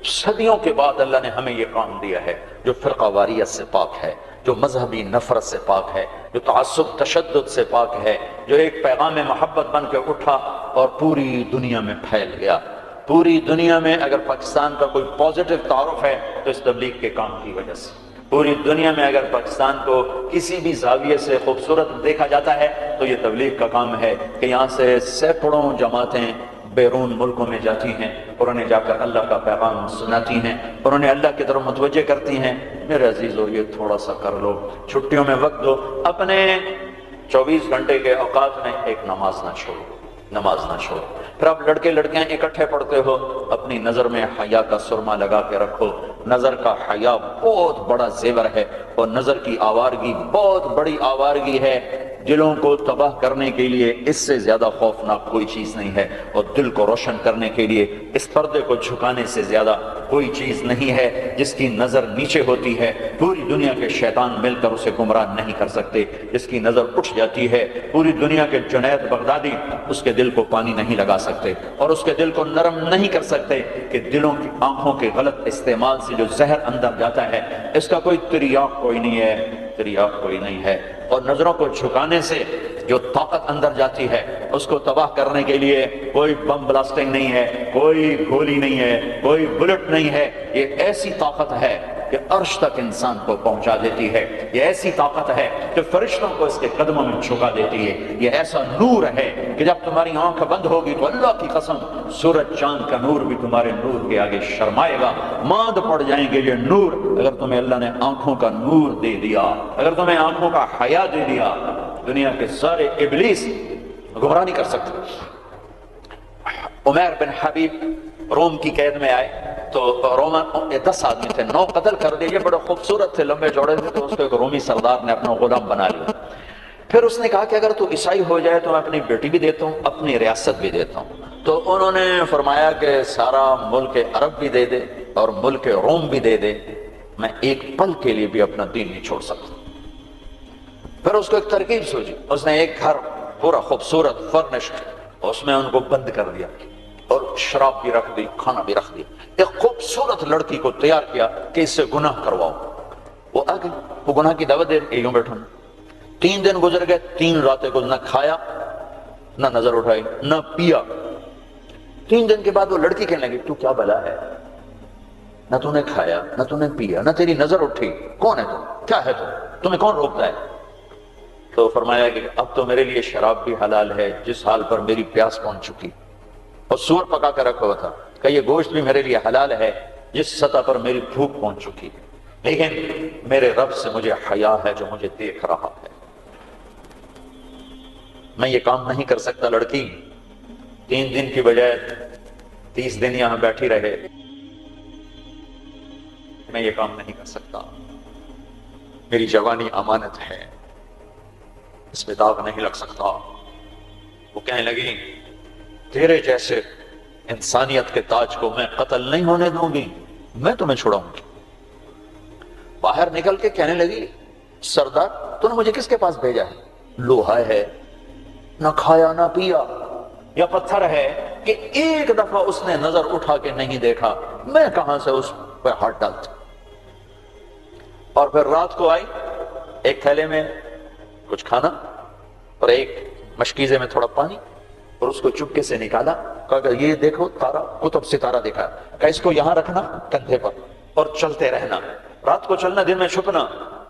صدیوں کے بعد اللہ نے ہمیں یہ کام دیا ہے، جو فرقہ واریت سے پاک ہے، جو مذہبی نفرت سے پاک ہے، جو تعصب تشدد سے پاک ہے، جو ایک پیغام محبت بن کے اٹھا اور پوری دنیا میں پھیل گیا۔ پوری دنیا میں اگر پاکستان کا کوئی پازیٹو تعارف ہے تو اس تبلیغ کے کام کی وجہ سے۔ پوری دنیا میں اگر پاکستان کو کسی بھی زاویے سے خوبصورت دیکھا جاتا ہے تو یہ تبلیغ کا کام ہے کہ یہاں سے سینکڑوں جماعتیں بیرون ملکوں میں جاتی ہیں اور انہیں جا کر اللہ کا پیغام سناتی ہیں اور انہیں اللہ کی طرف متوجہ کرتی ہیں۔ میرے عزیزو، یہ تھوڑا سا کر لو، چھٹیوں میں وقت دو، اپنے 24 گھنٹے کے اوقات میں ایک نماز نہ چھوڑو، نماز نہ چھوڑو۔ پھر آپ لڑکے لڑکیاں اکٹھے پڑھتے ہو، اپنی نظر میں حیا کا سرما لگا کے رکھو۔ نظر کا حیا بہت بڑا زیور ہے اور نظر کی آوارگی بہت بڑی آوارگی ہے۔ دلوں کو تباہ کرنے کے لیے اس سے زیادہ خوفناک کوئی چیز نہیں ہے، اور دل کو روشن کرنے کے لیے اس پردے کو جھکانے سے زیادہ کوئی چیز نہیں ہے۔ جس کی نظر نیچے ہوتی ہے پوری دنیا کے شیطان مل کر اسے گمراہ نہیں کر سکتے، جس کی نظر اٹھ جاتی ہے پوری دنیا کے جنید بغدادی اس کے دل کو پانی نہیں لگا سکتے اور اس کے دل کو نرم نہیں کر سکتے کہ دلوں کی آنکھوں کے غلط استعمال سے جو زہر اندر جاتا ہے اس کا کوئی تریاق کوئی نہیں ہے، تریاق کوئی نہیں ہے۔ اور نظروں کو جھکانے سے جو طاقت اندر جاتی ہے اس کو تباہ کرنے کے لیے کوئی بم بلاسٹنگ نہیں ہے، کوئی گولی نہیں ہے، کوئی بلٹ نہیں ہے۔ یہ ایسی طاقت ہے کہ عرش تک انسان کو پہنچا دیتی ہے، یہ ایسی طاقت ہے کہ فرشتوں کو اس کے قدموں میں جھکا دیتی ہے، یہ ایسا نور ہے کہ جب تمہاری آنکھ بند ہوگی تو اللہ کی قسم سورج چاند کا نور بھی تمہارے نور کے آگے شرمائے گا، ماند پڑ جائیں گے یہ نور۔ اگر تمہیں اللہ نے آنکھوں کا نور دے دیا، اگر تمہیں آنکھوں کا حیا دے دیا، دنیا کے سارے ابلیس گمراہ نہیں کر سکتے۔ عمیر بن حبیب روم کی قید میں آئے تو رومن 10 آدمی تھے، 9 قتل کر دیے، یہ بڑے خوبصورت تھے، لمبے چوڑے تھے، تو اس کو ایک رومی سردار نے اپنا غلام بنا لیا۔ پھر اس نے کہا کہ اگر تو عیسائی ہو جائے تو میں اپنی بیٹی بھی دیتا ہوں، اپنی ریاست بھی دیتا ہوں۔ تو انہوں نے فرمایا کہ سارا ملک عرب بھی دے دے اور ملک روم بھی دے دے، میں ایک پل کے لیے بھی اپنا دین نہیں چھوڑ سکتا۔ پھر اس کو ایک ترکیب سوچی، اس نے ایک گھر پورا خوبصورت فرنشڈ، اس میں ان کو بند کر دیا اور شراب بھی رکھ دی، کھانا بھی رکھ دیا، ایک خوبصورت لڑکی کو تیار کیا کہ اس سے گناہ کرواؤ۔ وہ آ گئی، وہ گناہ کی دعوت دے، یوں بیٹھا۔ 3 دن گزر گئے، 3 راتیں کو نہ کھایا، نہ نظر اٹھائی، نہ پیا۔ 3 دن کے بعد وہ لڑکی کہنے لگی، تو کیا بلا ہے؟ نہ تو نے کھایا، نہ تو نے پیا، نہ تیری نظر اٹھی، کون ہے تو؟ کیا ہے تو؟ تمہیں کون روکتا ہے؟ تو فرمایا کہ اب تو میرے لیے شراب بھی حلال ہے جس حال پر میری پیاس پہنچ چکی، اور سور پکا کر رکھا ہوا تھا کہ یہ گوشت بھی میرے لیے حلال ہے جس سطح پر میری بھوک پہنچ چکی ہے، لیکن میرے رب سے مجھے حیا ہے جو مجھے دیکھ رہا ہے، میں یہ کام نہیں کر سکتا۔ لڑکی 3 دن کی بجائے 30 دن یہاں بیٹھی رہے، میں یہ کام نہیں کر سکتا، میری جوانی امانت ہے، اس میں داغ نہیں لگ سکتا۔ وہ کہنے لگی، تیرے جیسے انسانیت کے تاج کو میں قتل نہیں ہونے دوں گی، میں تمہیں چھڑاؤں گی۔ باہر نکل کے کہنے لگی، سردار تو نے مجھے کس کے پاس بھیجا ہے؟ لوہا ہے، نہ کھایا نہ پیا، یا پتھر ہے کہ ایک دفعہ اس نے نظر اٹھا کے نہیں دیکھا، میں کہاں سے اس پہ ہاتھ ڈالتا۔ اور پھر رات کو آئی، ایک تھیلے میں کچھ کھانا اور ایک مشکیزے میں تھوڑا پانی، اور اس کو چپکے سے نکالا، کہا کہ یہ دیکھو تارا، قطب ستارہ دکھا، کہ اس کو یہاں رکھنا کندھے پر اور چلتے رہنا، رات کو چلنا، دن میں چھپنا۔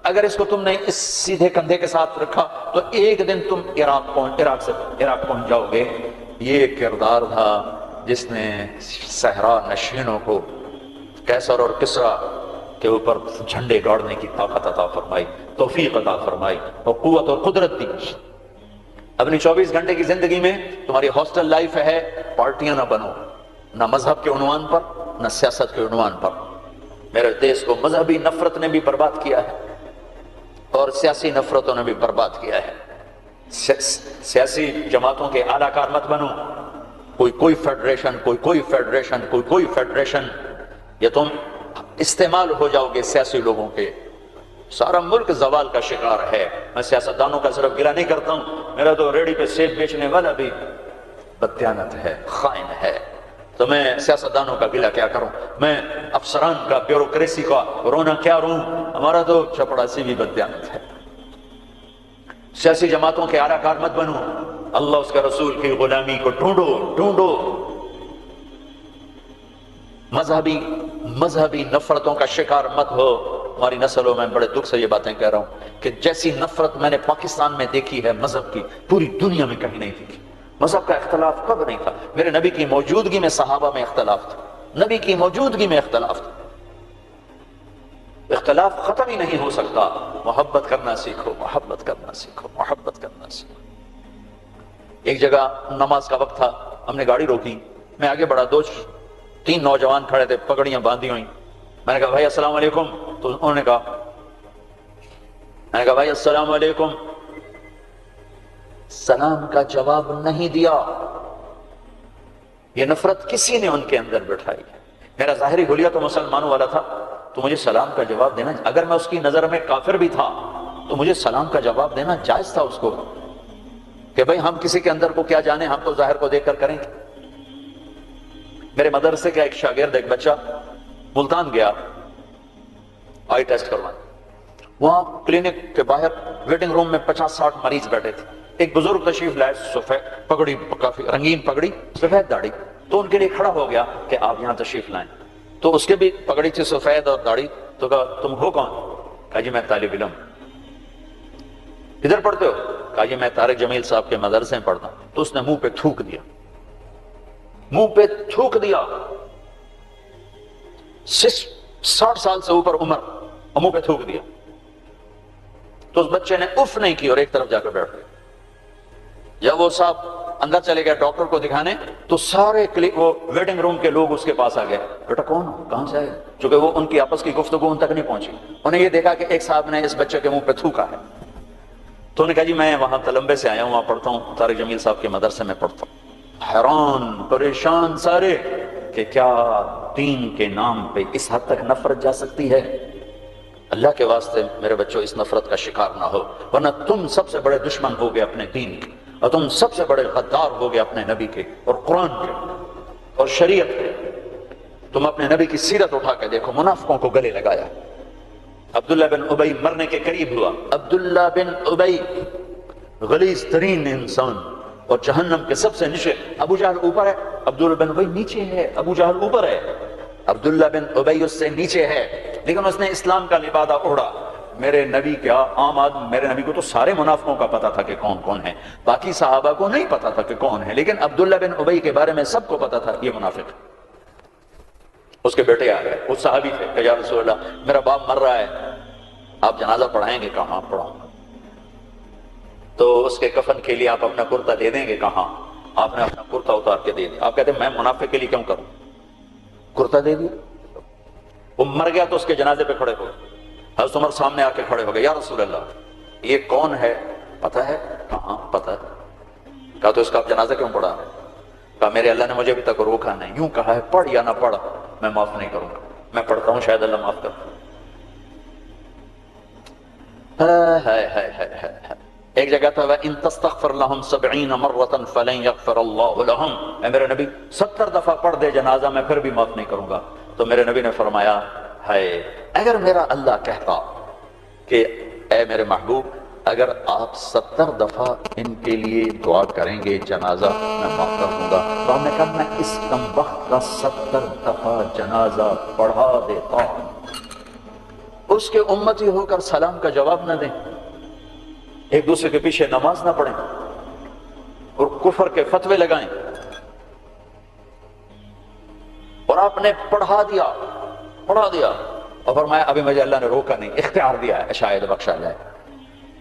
اگر اس کو تم نے اس سیدھے کندھے کے ساتھ رکھا تو ایک دن تم عراق پہنچ جاؤ گے۔ یہ کردار تھا جس نے صحرا نشینوں کو، کیسر اور کسرا کے اوپر جھنڈے گاڑنے کی طاقت عطا فرمائی، توفیق عطا فرمائی اور قوت اور قدرت دی۔ اپنی 24 گھنٹے کی زندگی میں تمہاری ہاسٹل لائف ہے، پارٹیاں نہ بنو، نہ مذہب کے عنوان پر نہ سیاست کے عنوان پر۔ میرے دیش کو مذہبی نفرت نے بھی برباد کیا ہے اور سیاسی نفرتوں نے بھی برباد کیا ہے۔ سیاسی جماعتوں کے اعلیٰ کار مت بنو، کوئی فیڈریشن، کوئی فیڈریشن، یا تم استعمال ہو جاؤ گے سیاسی لوگوں کے۔ سارا ملک زوال کا شکار ہے۔ میں سیاستدانوں کا صرف گلہ نہیں کرتا ہوں، میرا تو ریڑھی پہ سیب بیچنے والا بھی بددیانت ہے، خائن ہے، تو میں سیاستدانوں کا گلہ کیا کروں، میں افسران کا، بیوروکریسی کا رونا کیا روں، ہمارا تو چپڑاسی بھی بددیانت ہے۔ سیاسی جماعتوں کے اعلیٰ کار مت بنو، اللہ اس کے رسول کی غلامی کو ڈھونڈو۔ مذہبی نفرتوں کا شکار مت ہو۔ ہماری نسلوں میں بڑے دکھ سے یہ باتیں کہہ رہا ہوں کہ جیسی نفرت میں نے پاکستان میں دیکھی ہے مذہب کی، پوری دنیا میں کہیں نہیں دیکھی۔ مذہب کا اختلاف کب نہیں تھا؟ میرے نبی کی موجودگی میں صحابہ میں اختلاف تھا، نبی کی موجودگی میں اختلاف تھا۔ اختلاف ختم ہی نہیں ہو سکتا۔ محبت کرنا سیکھو، محبت کرنا سیکھو، محبت کرنا سیکھو۔ ایک جگہ نماز کا وقت تھا، ہم نے گاڑی روکی، میں آگے بڑھا، 2-3 نوجوان کھڑے تھے، پگڑیاں باندھی ہوئی۔ میں نے کہا بھائی السلام علیکم، تو انہوں نے کہا، میں نے کہا بھائی السلام علیکم، سلام کا جواب نہیں دیا۔ یہ نفرت کسی نے ان کے اندر بٹھائی ہے۔ میرا ظاہری حلیہ تو مسلمانوں والا تھا، تو مجھے سلام کا جواب دینا، اگر میں اس کی نظر میں کافر بھی تھا تو مجھے سلام کا جواب دینا جائز تھا اس کو، کہ بھئی ہم کسی کے اندر کو کیا جانے، ہم تو ظاہر کو دیکھ کر کریں گے۔ میرے مدرسے کا ایک شاگرد، ایک بچہ ملتان گیا آئی ٹیسٹ کروانے، وہاں کلینک کے باہر ویٹنگ روم میں 50-60 مریض بیٹھے تھے۔ ایک بزرگ تشریف لائے، سفید پگڑی، کافی رنگین پگڑی، سفید داڑھی، تو ان کے لیے کھڑا ہو گیا کہ آپ یہاں تشریف لائیں، تو اس کے بھی پگڑی تھی سفید اور داڑھی، تو کہا تم ہو کون؟ کہا جی میں طالب علم۔ کدھر پڑھتے ہو؟ کہا جی میں طارق جمیل صاحب کے مدرسے میں پڑھتا ہوں۔ تو اس نے منہ پہ تھوک دیا، منہ پہ تھوک دیا، 60 سال سے اوپر عمر، اور منہ پہ تھوک دیا۔ تو اس بچے نے اف نہیں کی اور ایک طرف جا کر بیٹھ گیا۔ جب وہ صاحب اندر چلے گئے ڈاکٹر کو دکھانے، تو سارے وہ ویٹنگ روم کے لوگ اس کے پاس آ گئے، بیٹا کون ہو، کہاں سے آئے؟ چونکہ وہ ان کی آپس کی گفتگو ان تک نہیں پہنچی، انہیں یہ دیکھا کہ ایک صاحب نے اس بچے کے منہ پہ تھوکا ہے، تو انہوں نے کہا جی میں وہاں تلمبے سے آیا ہوں، وہاں پڑھتا ہوں، طارق جمیل صاحب کے مدرسے میں پڑھتا ہوں۔ حیران پریشان سارے کہ کیا دین کے نام پہ اس حد تک نفرت جا سکتی ہے؟ اللہ کے واسطے میرے بچوں اس نفرت کا شکار نہ ہو، ورنہ تم سب سے بڑے دشمن ہوگے اپنے دین کے، اور تم سب سے بڑے غدار ہوگے اپنے نبی کے اور قرآن کے اور شریعت کے۔ تم اپنے نبی کی سیرت اٹھا کے دیکھو، منافقوں کو گلے لگایا۔ عبداللہ بن ابی مرنے کے قریب ہوا۔ عبداللہ بن ابی غلیظ ترین انسان اور جہنم کے سب سے نیچے۔ ابو جہل اوپر ہے، عبداللہ بن ابی نیچے ہے۔ ابو جہل اوپر ہے، عبداللہ بن ابی اس سے نیچے ہے، لیکن اس نے اسلام کا لبادہ اوڑھا۔ میرے نبی کیا عام آدمی، میرے نبی کو تو سارے منافقوں کا پتا تھا کہ کون کون ہے، باقی صحابہ کو نہیں پتا تھا کہ کون ہے، لیکن عبداللہ بن ابی کے بارے میں سب کو پتا تھا یہ منافق۔ اس کے بیٹے آ گئے، وہ صحابی تھے، کہ یا رسول اللہ میرا باپ مر رہا ہے، آپ جنازہ پڑھائیں گے؟ کہاں پڑھاؤں گا؟ تو اس کے کفن کے لیے آپ اپنا کرتا دے دیں گے؟ کہاں؟ آپ نے اپنا کرتا اتار کے دے دیا۔ آپ کہتے ہیں میں منافق کے لیے کیوں کروں، کرتا دے دیا۔ وہ مر گیا تو اس کے جنازے پہ کھڑے ہو گئے، حضرت عمر سامنے آ کے کھڑے ہو گئے، یا رسول اللہ یہ کون ہے، پتہ ہے؟ کہاں پتہ ہے؟ کہا تو اس کا آپ جنازہ کیوں پڑھا؟ کہا میرے اللہ نے مجھے ابھی تک روکا نہیں، یوں کہا ہے پڑھ یا نہ پڑھ میں معاف نہیں کروں گا، میں پڑھتا ہوں شاید اللہ معاف کر۔ ایک جگہ تھا ان تستغفر لهم 70 مرة فلن يغفر الله لهم، اے میرے نبی 70 دفعہ پڑھ دے جنازہ میں پھر بھی معاف نہیں کروں گا۔ تو میرے نبی نے فرمایا ہے اگر میرا اللہ کہتا کہ اے میرے محبوب اگر آپ 70 دفعہ ان کے لیے دعا کریں گے جنازہ میں معاف کر دوں گا، تو ہم نے کہا میں اس کم وقت کا 70 دفعہ جنازہ پڑھا دیتا ہوں، اس کے امتی ہو کر سلام کا جواب نہ دیں، ایک دوسرے کے پیچھے نماز نہ پڑھیں اور کفر کے فتوے لگائیں، اور آپ نے پڑھا دیا اور فرمایا ابھی مجھے اللہ نے روکا نہیں، اختیار دیا ہے، شاید بخشا جائے۔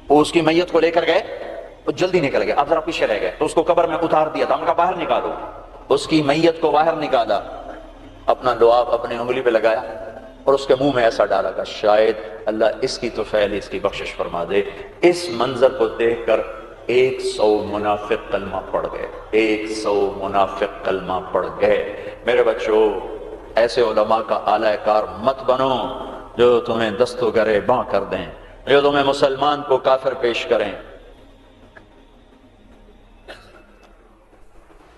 وہ اس کی میت کو لے کر گئے، وہ جلدی نکل گئے، اب ذرا پیچھے رہ گئے تو اس کو قبر میں اتار دیا تھا، ہم کہا باہر نکالو، اس کی میت کو باہر نکالا، اپنا لعاب اپنی انگلی پہ لگایا اور اس کے منہ میں ایسا ڈالا کہ شاید اللہ اس کی تو فعل اس کی بخشش فرما دے۔ اس منظر کو دیکھ کر 100 منافق کلمہ پڑھ گئے، 100 منافق کلمہ پڑھ گئے۔ میرے بچوں، ایسے علماء کا اعلی کار مت بنو جو تمہیں دست و گریباں کر دیں، جو تمہیں مسلمان کو کافر پیش کریں۔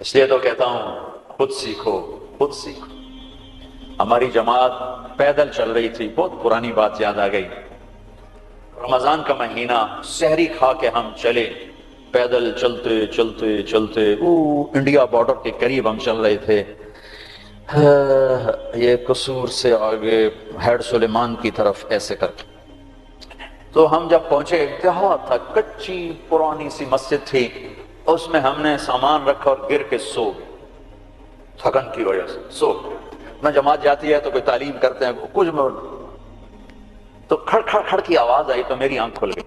اس لیے تو کہتا ہوں خود سیکھو، خود سیکھو۔ ہماری جماعت پیدل چل رہی تھی، بہت پرانی بات یاد آ گئی، رمضان کا مہینہ، سحری کھا کے ہم چلے، پیدل چلتے چلتے چلتے انڈیا بارڈر کے قریب ہم چل رہے تھے، یہ قصور سے آگے ہیڈ سلیمان کی طرف ایسے کر کے، تو ہم جب پہنچے دیہات تھا، کچی پرانی سی مسجد تھی، اس میں ہم نے سامان رکھا اور گر کے سو گئے، تھکن کی وجہ سے سو گئے۔ نہ جماعت جاتی ہے تو کوئی تعلیم کرتے ہیں کچھ میں، تو کھڑ کھڑ کھڑ کی آواز آئی تو میری آنکھ کھل گئی۔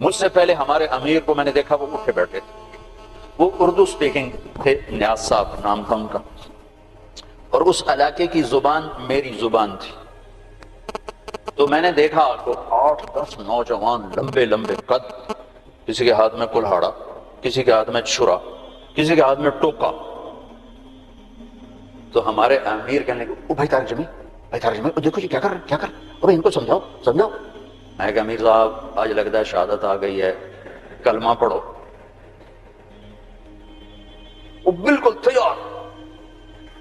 مجھ سے پہلے ہمارے امیر کو میں نے دیکھا، وہ اٹھے بیٹھے تھے، وہ اردو سپیکنگ تھے، نیاز صاحب نام تھا ان کا، اور اس علاقے کی زبان میری زبان تھی۔ تو میں نے دیکھا تو 8-10 نوجوان لمبے لمبے قد، کسی کے ہاتھ میں کلہاڑا، کسی کے ہاتھ میں چھرا، کسی کے ہاتھ میں ٹوکا۔ تو ہمارے امیر کہنے لگے او بھائی ترجمے، بھائی ترجمے، دیکھو یہ کیا کر رہے ہیں، کیا کر رہے ہیں، او بھائی ان کو سمجھاؤ سمجھاؤ۔ میں کہا امیر صاحب آج لگتا ہے شہادت آ گئی ہے، کلمہ پڑھو۔ وہ بالکل تیار۔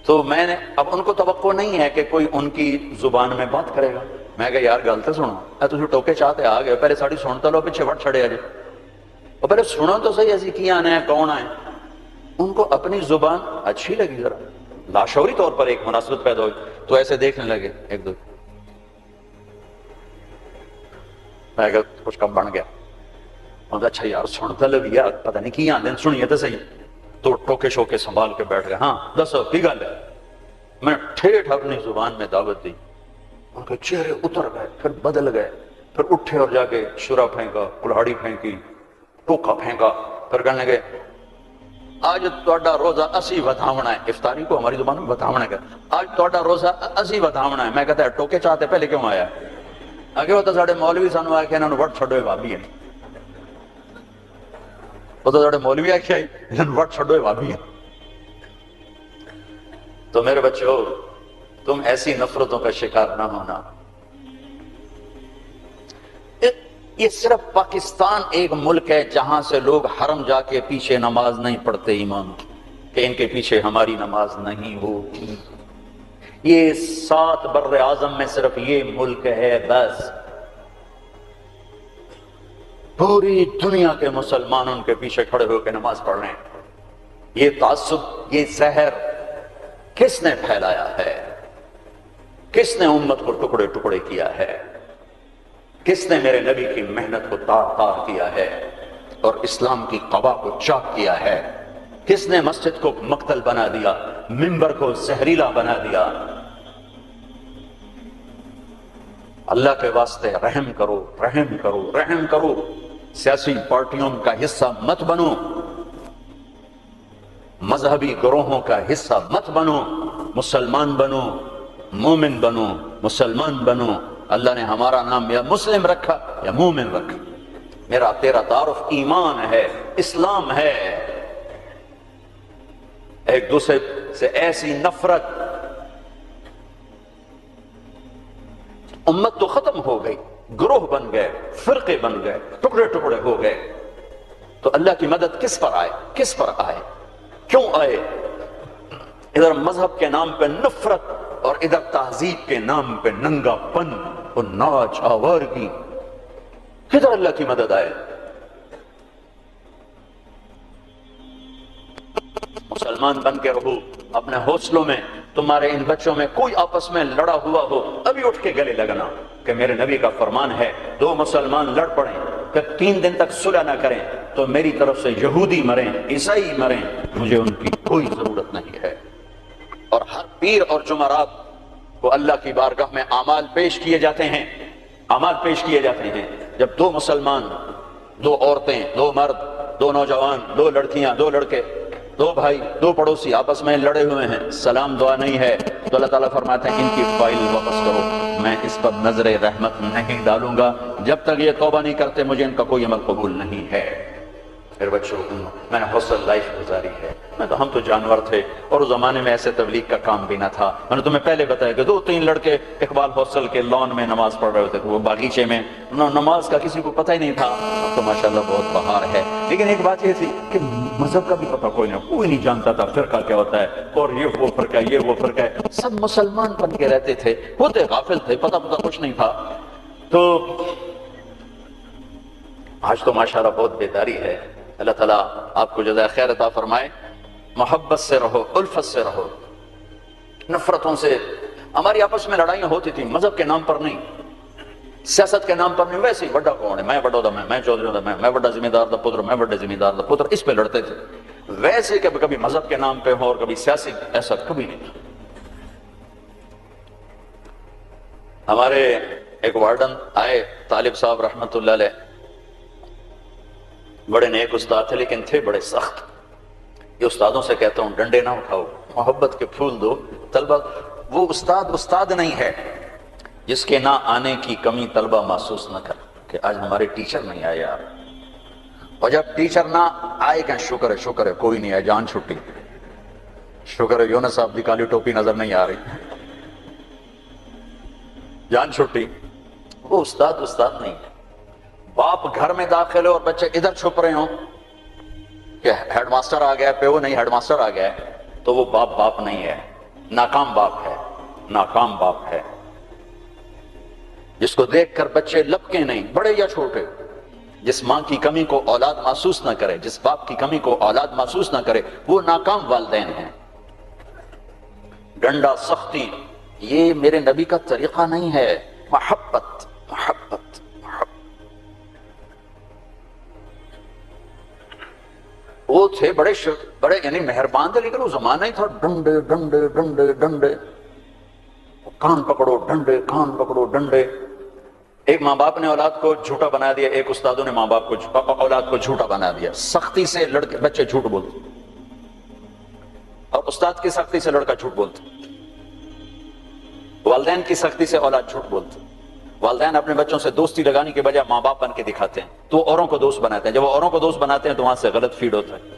تو میں نے، اب ان کو توقع نہیں ہے کہ کوئی ان کی زبان میں بات کرے گا۔ میں کہا یار گل تو سنو، تسی ٹوکے چاہتے آ گئے، پہلے ساڑی سنتا لو، پیچھے وٹ چھڑے آجے، اور پہلے سنو تو صحیح ایسی کی آنا ہے، کون آئے۔ ان کو اپنی زبان اچھی لگی، ذرا لاشعوری طور پر ایک مناسبت پیدا ہوئی، تو ایسے دیکھنے لگے ایک دو۔ میں کہا کچھ کم بن گیا، اچھا یار سنتا لگی یار، پتہ نہیں کی آندے، سنیے تو صحیح۔ تو ٹوکے شوکے سنبھال کے بیٹھ گئے، ہاں دسو کی گل ہے۔ میں ٹھیٹھ اپنی زبان میں دعوت دی، ان کے چہرے اتر گئے، پھر بدل گئے، پھر اٹھے اور جا کے شرا پھینکا، کلہاڑی پھینکی، ٹوکا پھینکا، پھر کہنے لگے آج تہاڈا روزہ اسی ودھاونا ہے۔ افطاری کو ہماری زبان میں ودھاونا ہے، آج تہاڈا روزہ اسی ودھاونا ہے۔ میں کہتا ہے ٹوکے چاہتے پہلے کیوں آیا؟ اگے وہ تو ساڈے مولوی سانو آ کے انہاں نوں وٹ چھڈو بھابی ہے، وہ تو ساڈے مولوی آخیا انہاں نوں وٹ چھڈو بھابی ہے۔ تو میرے بچوں، تم ایسی نفرتوں کا شکار نہ ہونا۔ یہ صرف پاکستان ایک ملک ہے جہاں سے لوگ حرم جا کے پیچھے نماز نہیں پڑھتے امام کی، کہ ان کے پیچھے ہماری نماز نہیں ہوگی۔ یہ 7 بر اعظم میں صرف یہ ملک ہے بس، پوری دنیا کے مسلمان ان کے پیچھے کھڑے ہو کے نماز پڑھ رہے ہیں۔ یہ تعصب، یہ زہر کس نے پھیلایا ہے؟ کس نے امت کو ٹکڑے ٹکڑے کیا ہے؟ کس نے میرے نبی کی محنت کو تار تار کیا ہے اور اسلام کی قبا کو چاک کیا ہے؟ کس نے مسجد کو مقتل بنا دیا، منبر کو زہریلا بنا دیا؟ اللہ کے واسطے رحم کرو، رحم کرو، رحم کرو۔ سیاسی پارٹیوں کا حصہ مت بنو، مذہبی گروہوں کا حصہ مت بنو، مسلمان بنو، مومن بنو، مسلمان بنو۔ اللہ نے ہمارا نام یا مسلم رکھا یا مومن رکھا۔ میرا تیرا تعارف ایمان ہے، اسلام ہے۔ ایک دوسرے سے ایسی نفرت، امت تو ختم ہو گئی، گروہ بن گئے، فرقے بن گئے، ٹکڑے ٹکڑے ہو گئے۔ تو اللہ کی مدد کس پر آئے؟ کس پر آئے؟ کیوں آئے؟ ادھر مذہب کے نام پہ نفرت اور ادھر تہذیب کے نام پہ ننگا پن اور ناچ آوارگی، کدھر اللہ کی مدد آئے؟ مسلمان بن کے رہو اپنے حوصلوں میں۔ تمہارے ان بچوں میں کوئی آپس میں لڑا ہوا ہو، ابھی اٹھ کے گلے لگنا، کہ میرے نبی کا فرمان ہے 2 مسلمان لڑ پڑیں کہ 3 دن تک صلح نہ کریں تو میری طرف سے یہودی مریں، عیسائی مریں، مجھے ان کی کوئی ضرورت نہیں ہے۔ اور ہر پیر اور جمعرات وہ اللہ کی بارگاہ میں اعمال پیش کیے جاتے ہیں، اعمال پیش کیے جاتے ہیں۔ جب دو مسلمان، دو عورتیں، دو مرد، دو نوجوان، دو لڑکیاں، دو لڑکے، دو بھائی، دو پڑوسی آپس میں لڑے ہوئے ہیں، سلام دعا نہیں ہے، تو اللہ تعالیٰ فرماتے ہیں ان کی فائل واپس کرو، میں اس پر نظر رحمت نہیں ڈالوں گا، جب تک یہ توبہ نہیں کرتے مجھے ان کا کوئی عمل قبول نہیں ہے۔ میرے بچوں، میں نے حوصل لائف گزاری ہے، ہم تو جانور تھے، اور اس زمانے میں ایسے تبلیغ کا کام بھی نہ تھا۔ میں نے تمہیں پہلے بتایا کہ 2-3 لڑکے اقبال حوصل کے لان میں نماز پڑھ رہے ہوتے تھے، وہ باغیچے میں، نماز کا کسی کو پتہ ہی نہیں تھا۔ اب تو ماشاءاللہ بہت بہار ہے، لیکن ایک بات یہ تھی کہ مذہب کا بھی پتہ کوئی نہیں جانتا تھا، فرقہ کیا ہوتا ہے، اور یہ وہ فرقہ ہے، یہ وہ فرقہ ہے، سب مسلمان بن کے رہتے تھے، ہوتے غافل تھے، پتہ کچھ نہیں تھا۔ تو آج تو ماشاءاللہ بہت بیداری ہے۔ اللہ تعالیٰ آپ کو جزائے خیر عطا فرمائے۔ محبت سے رہو، الفت سے رہو، نفرتوں سے۔ ہماری آپس میں لڑائیاں ہوتی تھیں، مذہب کے نام پر نہیں، سیاست کے نام پر نہیں، ویسے ہی بڑا کون ہے، میں بڑا دا میں چودھری دا میں بڑا ذمہ دار دا پتر، میں بڑے ذمہ دار دا پتر، اس پہ لڑتے تھے۔ ویسے کبھی مذہب کے نام پہ ہو اور کبھی سیاسی، ایسا کبھی نہیں تھا۔ ہمارے ایک وارڈن آئے، طالب صاحب رحمت اللہ علیہ، بڑے نیک استاد تھے لیکن تھے بڑے سخت۔ یہ استادوں سے کہتا ہوں ڈنڈے نہ اٹھاؤ، محبت کے پھول دو طلبہ۔ وہ استاد نہیں ہے جس کے نہ آنے کی کمی طلبہ محسوس نہ کر کہ آج ہمارے ٹیچر نہیں آئے یار، اور جب ٹیچر نہ آئے کہ شکر ہے کوئی نہیں آئے، جان چھٹی، شکر ہے یونس صاحب کی کالی ٹوپی نظر نہیں آ رہی، جان چھٹی۔ وہ استاد نہیں ہے۔ باپ گھر میں داخل ہو اور بچے ادھر چھپ رہے ہوں کہ ہیڈ ماسٹر آ گیا، پیو نہیں ہیڈ ماسٹر آ گیا ہے، تو وہ باپ نہیں ہے، ناکام باپ ہے، ناکام باپ ہے، جس کو دیکھ کر بچے لپکے نہیں، بڑے یا چھوٹے۔ جس ماں کی کمی کو اولاد محسوس نہ کرے، جس باپ کی کمی کو اولاد محسوس نہ کرے، وہ ناکام والدین ہیں۔ ڈنڈا، سختی، یہ میرے نبی کا طریقہ نہیں ہے۔ محبت، محبت، وہ تھے بڑے یعنی مہربان تھے، لیکن وہ زمانہ ہی تھا ڈنڈے ڈنڈے ڈنڈے ڈنڈے، کان پکڑو ڈنڈے، کان پکڑو ڈنڈے۔ ایک ماں باپ نے اولاد کو جھوٹا بنا دیا، ایک استادوں نے ماں باپ کو اولاد کو جھوٹا بنا دیا۔ سختی سے لڑکے بچے جھوٹ بولتے، اور استاد کی سختی سے لڑکا جھوٹ بولتے، والدین کی سختی سے اولاد جھوٹ بولتے۔ والدین اپنے بچوں سے دوستی لگانے کے بجائے ماں باپ بن کے دکھاتے ہیں، تو اوروں کو دوست بناتے ہیں۔ جب وہ اوروں کو دوست بناتے ہیں تو وہاں سے غلط فیڈ ہوتا ہے،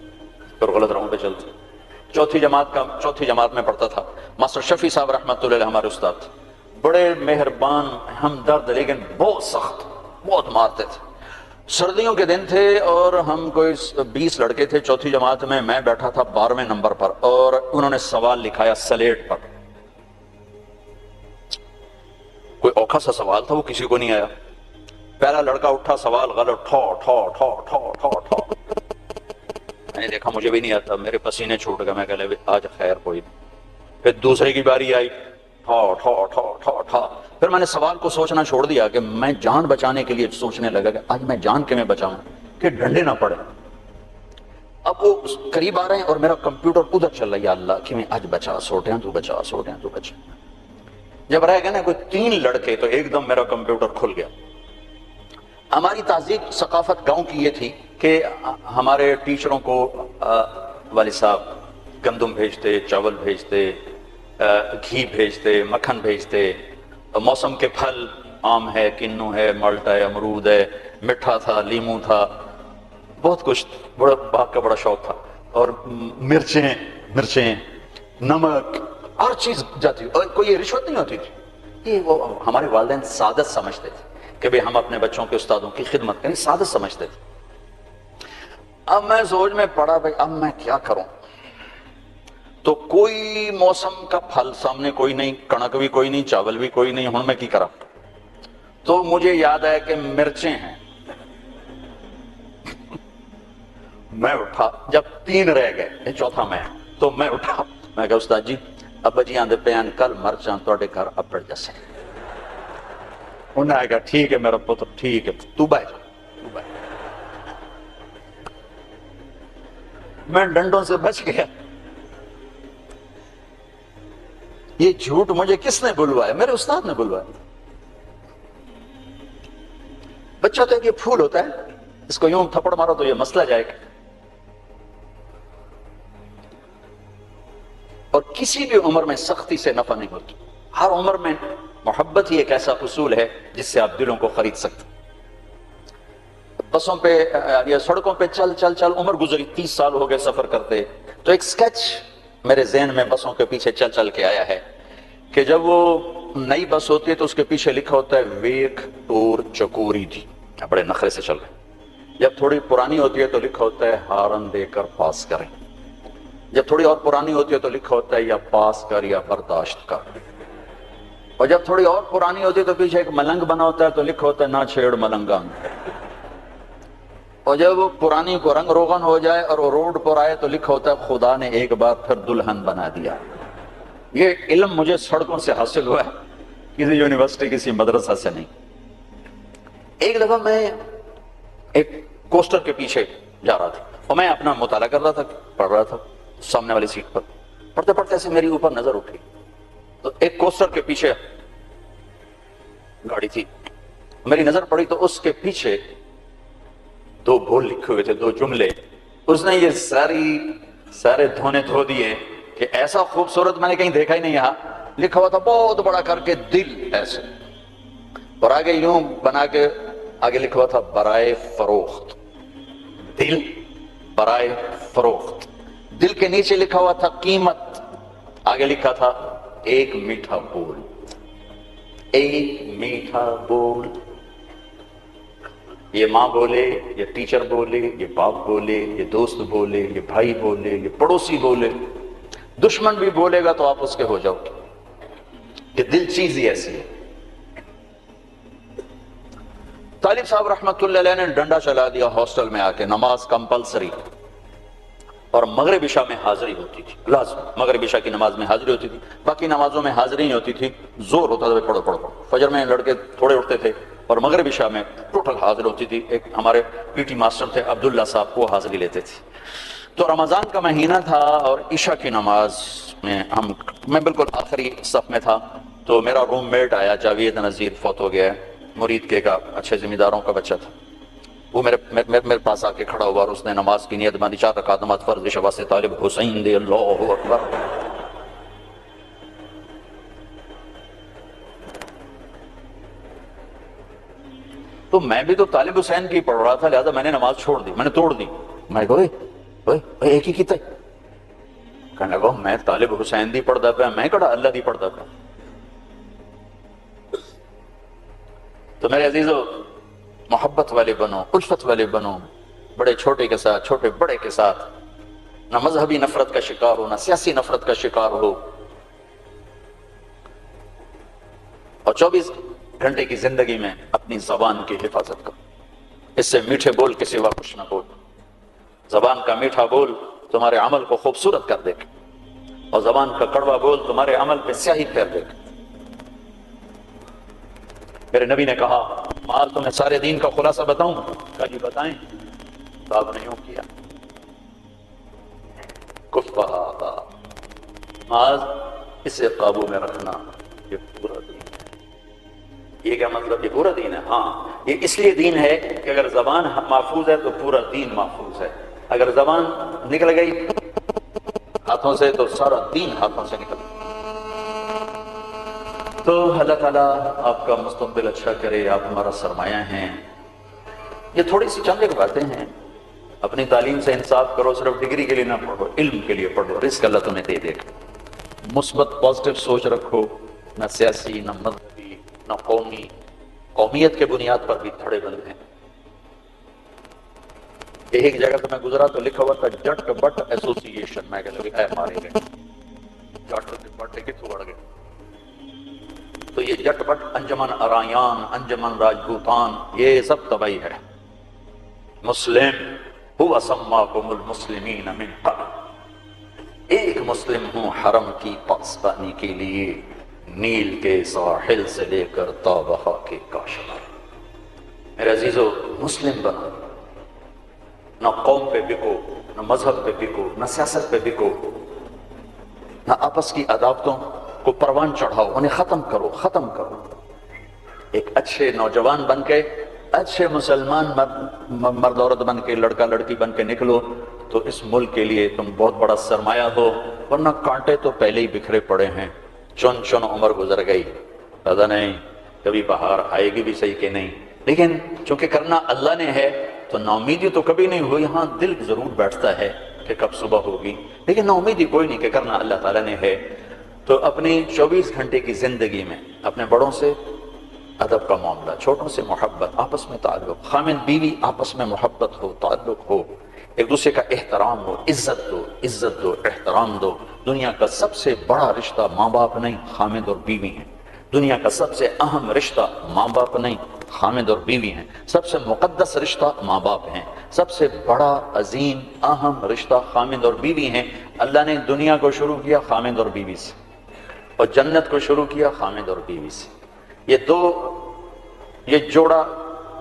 پھر غلط راہوں پہ چلتے ہیں۔ چوتھی جماعت میں پڑھتا تھا ماسٹر شفیع صاحب رحمۃ اللہ علیہ، ہمارے استاد تھے، بڑے مہربان، ہمدرد، لیکن بہت سخت، بہت مارتے تھے۔ سردیوں کے دن تھے اور ہم کوئی 20 لڑکے تھے چوتھی جماعت میں بیٹھا تھا 12ویں نمبر پر، اور انہوں نے سوال لکھایا سلیٹ پر۔ کوئی اوکھا سا سوال تھا، وہ کسی کو نہیں آیا۔ پہلا لڑکا اٹھا، سوال غلط، ٹھو ٹھو ٹھو ٹھو ٹھو ٹھو۔ میں نے دیکھا مجھے بھی نہیں آتا، میرے پسینے چھوٹ گئے، میں کہہ آج خیر کوئی نہیں۔ پھر دوسرے کی باری آئی، ٹھو ٹھو ٹھو ٹھو ٹھو۔ پھر میں نے سوال کو سوچنا چھوڑ دیا کہ میں جان بچانے کے لیے سوچنے لگا کہ آج میں جان کے میں بچاؤں کہ ڈنڈے نہ پڑے۔ اب وہ قریب آ رہے ہیں اور میرا کمپیوٹر ادھر چل رہا ہے، یا اللہ کہ میں آج بچا سوٹیں تو بچا سوٹیں تو بچا۔ جب رہ گئے نا کوئی 3 لڑکے تو ایک دم میرا کمپیوٹر کھل گیا۔ ہماری تہذیب ثقافت گاؤں کی یہ تھی کہ ہمارے ٹیچروں کو والد صاحب گندم بھیجتے، چاول بھیجتے، گھی بھیجتے، مکھن بھیجتے، موسم کے پھل، آم ہے، کنو ہے، مالٹا ہے، امرود ہے، مٹھا تھا، لیمو تھا، بہت کچھ، بڑا باغ کا بڑا شوق تھا، اور مرچیں، نمک، ہر چیز جاتی، اور کوئی رشوت نہیں ہوتی تھی۔ یہ وہ ہمارے والدین سعادت سمجھتے تھے کہ بھئی ہم اپنے بچوں کے استادوں کی خدمت کریں، سعادت سمجھتے تھے۔ اب میں سوچ میں پڑا بھئی اب میں کیا کروں، تو کوئی موسم کا پھل سامنے کوئی نہیں، کنک بھی کوئی نہیں، چاول بھی کوئی نہیں، ہن میں کی کرا؟ تو مجھے یاد آیا کہ مرچیں ہیں۔ میں اٹھا، جب 3 رہ گئے، چوتھا میں، تو میں اٹھا، میں کہا استاد جی ابا جی آندے پیان کل مرچاں توڑے گھر اپڑ جسے۔ انہوں نے کہا ٹھیک ہے میرا پتر، ٹھیک ہے، تو بائے جا۔ میں ڈنڈوں سے بچ گیا۔ یہ جھوٹ مجھے کس نے بلوایا؟ میرے استاد نے بلوایا۔ بچہ تو ایک یہ پھول ہوتا ہے، اس کو یوں تھپڑ مارو تو یہ مسئلہ جائے گا۔ اور کسی بھی عمر میں سختی سے نفع نہیں ہوتی، ہر عمر میں محبت ہی ایک ایسا اصول ہے جس سے آپ دلوں کو خرید سکتے۔ بسوں پہ یا سڑکوں پہ چل چل چل عمر گزری، 30 سال ہو گئے سفر کرتے، تو ایک سکیچ میرے ذہن میں بسوں کے پیچھے چل چل کے آیا ہے کہ جب وہ نئی بس ہوتی ہے تو اس کے پیچھے لکھا ہوتا ہے ویک ٹور چکوری دی، بڑے نخرے سے چل رہے۔ جب تھوڑی پرانی ہوتی ہے تو لکھا ہوتا ہے ہارن دے کر پاس کریں۔ جب تھوڑی اور پرانی ہوتی ہے تو لکھا ہوتا ہے یا پاس کر یا برداشت کر۔ اور جب تھوڑی اور پرانی ہوتی ہے تو پیچھے ایک ملنگ بنا ہوتا ہے تو لکھا ہوتا ہے نہ چھیڑ ملنگان۔ اور جب پرانی کو رنگ روغن ہو جائے اور وہ روڈ پر آئے تو لکھا ہوتا ہے خدا نے ایک بار پھر دلہن بنا دیا۔ یہ علم مجھے سڑکوں سے حاصل ہوا ہے، کسی یونیورسٹی کسی مدرسہ سے نہیں۔ ایک دفعہ میں ایک کوسٹر کے پیچھے جا رہا تھا اور میں اپنا مطالعہ کر رہا تھا، پڑھ رہا تھا سامنے والی سیٹ پر، پڑھتے پڑھتے ایسے میری اوپر نظر اٹھی تو ایک کوسٹر کے پیچھے گاڑی تھی، میری نظر پڑی تو اس کے پیچھے 2 بول لکھے ہوئے تھے، 2 جملے۔ اس نے یہ سارے دھونے دھو دیے کہ ایسا خوبصورت میں نے کہیں دیکھا ہی نہیں، یہاں لکھا ہوا تھا بہت بڑا کر کے دل ایسے، اور آگے یوں بنا کے آگے لکھا ہوا تھا برائے فروخت، دل برائے فروخت۔ دل کے نیچے لکھا ہوا تھا قیمت، آگے لکھا تھا ایک میٹھا بول، ایک میٹھا بول۔ یہ ماں بولے، یہ ٹیچر بولے، یہ باپ بولے، یہ دوست بولے، یہ بھائی بولے، یہ پڑوسی بولے، دشمن بھی بولے گا تو آپ اس کے ہو جاؤ گے، کہ دل چیز ہی ایسی ہے۔ طالب صاحب رحمت اللہ علیہ نے ڈنڈا چلا دیا ہاسٹل میں آ کے، نماز کمپلسری، اور مغرب عشاء میں حاضری ہوتی تھی، لازم مغرب عشاء کی نماز میں حاضری ہوتی تھی، باقی نمازوں میں حاضری نہیں ہوتی تھی، زور ہوتا تھا پڑھو پڑھو پڑھو۔ فجر میں لڑکے تھوڑے اٹھتے تھے اور مغرب عشاء میں ٹوٹل حاضر ہوتی تھی۔ ایک ہمارے پی ٹی ماسٹر تھے عبداللہ صاحب، وہ حاضری لیتے تھے۔ تو رمضان کا مہینہ تھا اور عشاء کی نماز میں میں بالکل آخری صف میں تھا، تو میرا روم میٹ آیا جاوید نذیر، فوت ہو گیا ہے، مرید کے کا، اچھے زمینداروں کا بچہ تھا۔ وہ میرے پاس آ کے کھڑا ہوا اور اس نے نماز کی نیت باندھی، 4 رکعت نماز فرض، شبا سے طالب حسین دے، اللہ اکبر۔ تو میں بھی تو طالب حسین کی پڑھ رہا تھا، لہذا میں نے نماز چھوڑ دی، میں نے توڑ دی۔ میں کہا ایک ہی کیتا ہے، کہنے لگا میں طالب حسین دی پڑھدا پیا، میں کہڑا اللہ دی پڑھدا پیا۔ تو میرے عزیزو، محبت والے بنو، الفت والے بنو، بڑے چھوٹے کے ساتھ، چھوٹے بڑے کے ساتھ، نہ مذہبی نفرت کا شکار ہو، نہ سیاسی نفرت کا شکار ہو، اور 24 گھنٹے کی زندگی میں اپنی زبان کی حفاظت کرو۔ اس سے میٹھے بول کے سوا کچھ نہ بول۔ زبان کا میٹھا بول تمہارے عمل کو خوبصورت کر دے گا، اور زبان کا کڑوا بول تمہارے عمل پہ سیاہی پھیر دے گا۔ میرے نبی نے کہا آج تمہیں سارے دین کا خلاصہ بتاؤں؟ کہا جی بتائیں۔ تو آپ نے یوں کیا، کفہ آج اسے قابو میں رکھنا، یہ پورا دین ہے۔ یہ کیا مطلب؟ یہ پورا دین ہے؟ ہاں، یہ اس لیے دین ہے کہ اگر زبان محفوظ ہے تو پورا دین محفوظ ہے، اگر زبان نکل گئی ہاتھوں سے تو سارا دین ہاتھوں سے نکل گیا۔ تو اللہ تعالیٰ آپ کا مستقبل اچھا کرے، آپ ہمارا سرمایہ ہیں۔ یہ تھوڑی سی چند ایک باتیں ہیں، اپنی تعلیم سے انصاف کرو، صرف ڈگری کے لیے نہ پڑھو، علم کے لیے پڑھو، رزق اللہ تمہیں دے دے گا۔ مثبت پازیٹیو سوچ رکھو، نہ سیاسی، نہ مذہبی، نہ قومی، قومیت کے بنیاد پر بھی دھڑے بند ہیں۔ ایک جگہ سے میں گزرا تو لکھا ہوا تھا جٹ بٹ ایسوسی ایشن، میں کہہ لگا مارے گئے، جٹ بٹ کتوں بڑھ گئے۔ تو یہ جٹ بٹ، انجمن ارایان، انجمن راجپوتان، یہ سب تباہی ہے۔ مسلم هو سماکم المسلمین من قبل، ایک مسلم ہوں حرم کی پاسبانی کے لیے، نیل کے ساحل سے لے کر تابہا کے کاشغر۔ میرے عزیزو، مسلم بنو، نہ قوم پہ بکو، نہ مذہب پہ بکو، نہ سیاست پہ بکو، نہ آپس کی عداوتوں کو پروان چڑھاؤ، انہیں ختم کرو۔ ایک اچھے نوجوان بن کے، اچھے مسلمان مرد عورت بن کے، لڑکا لڑکی بن کے نکلو تو اس ملک کے لیے تم بہت بڑا سرمایہ ہو، ورنہ کانٹے تو پہلے ہی بکھرے پڑے ہیں، چن عمر گزر گئی، پتہ نہیں کبھی بہار آئے گی بھی صحیح کہ نہیں۔ لیکن چونکہ کرنا اللہ نے ہے تو ناامیدی تو کبھی نہیں ہوئی، ہاں دل ضرور بیٹھتا ہے کہ کب صبح ہوگی، لیکن ناامیدی کوئی نہیں کہ کرنا اللہ تعالیٰ نے ہے۔ تو اپنی 24 گھنٹے کی زندگی میں اپنے بڑوں سے ادب کا معاملہ، چھوٹوں سے محبت، آپس میں تعلق، خامد بیوی آپس میں محبت ہو، تعلق ہو، ایک دوسرے کا احترام ہو، عزت دو، احترام دو۔ دنیا کا سب سے بڑا رشتہ ماں باپ نہیں، خامد اور بیوی ہیں۔ دنیا کا سب سے اہم رشتہ ماں باپ نہیں، خامد اور بیوی ہیں۔ سب سے مقدس رشتہ ماں باپ ہیں، سب سے بڑا عظیم اہم رشتہ خامد اور بیوی ہیں۔ اللہ نے دنیا کو شروع کیا خامد اور بیوی سے، اور جنت کو شروع کیا خامد اور بیوی سے۔ یہ جوڑا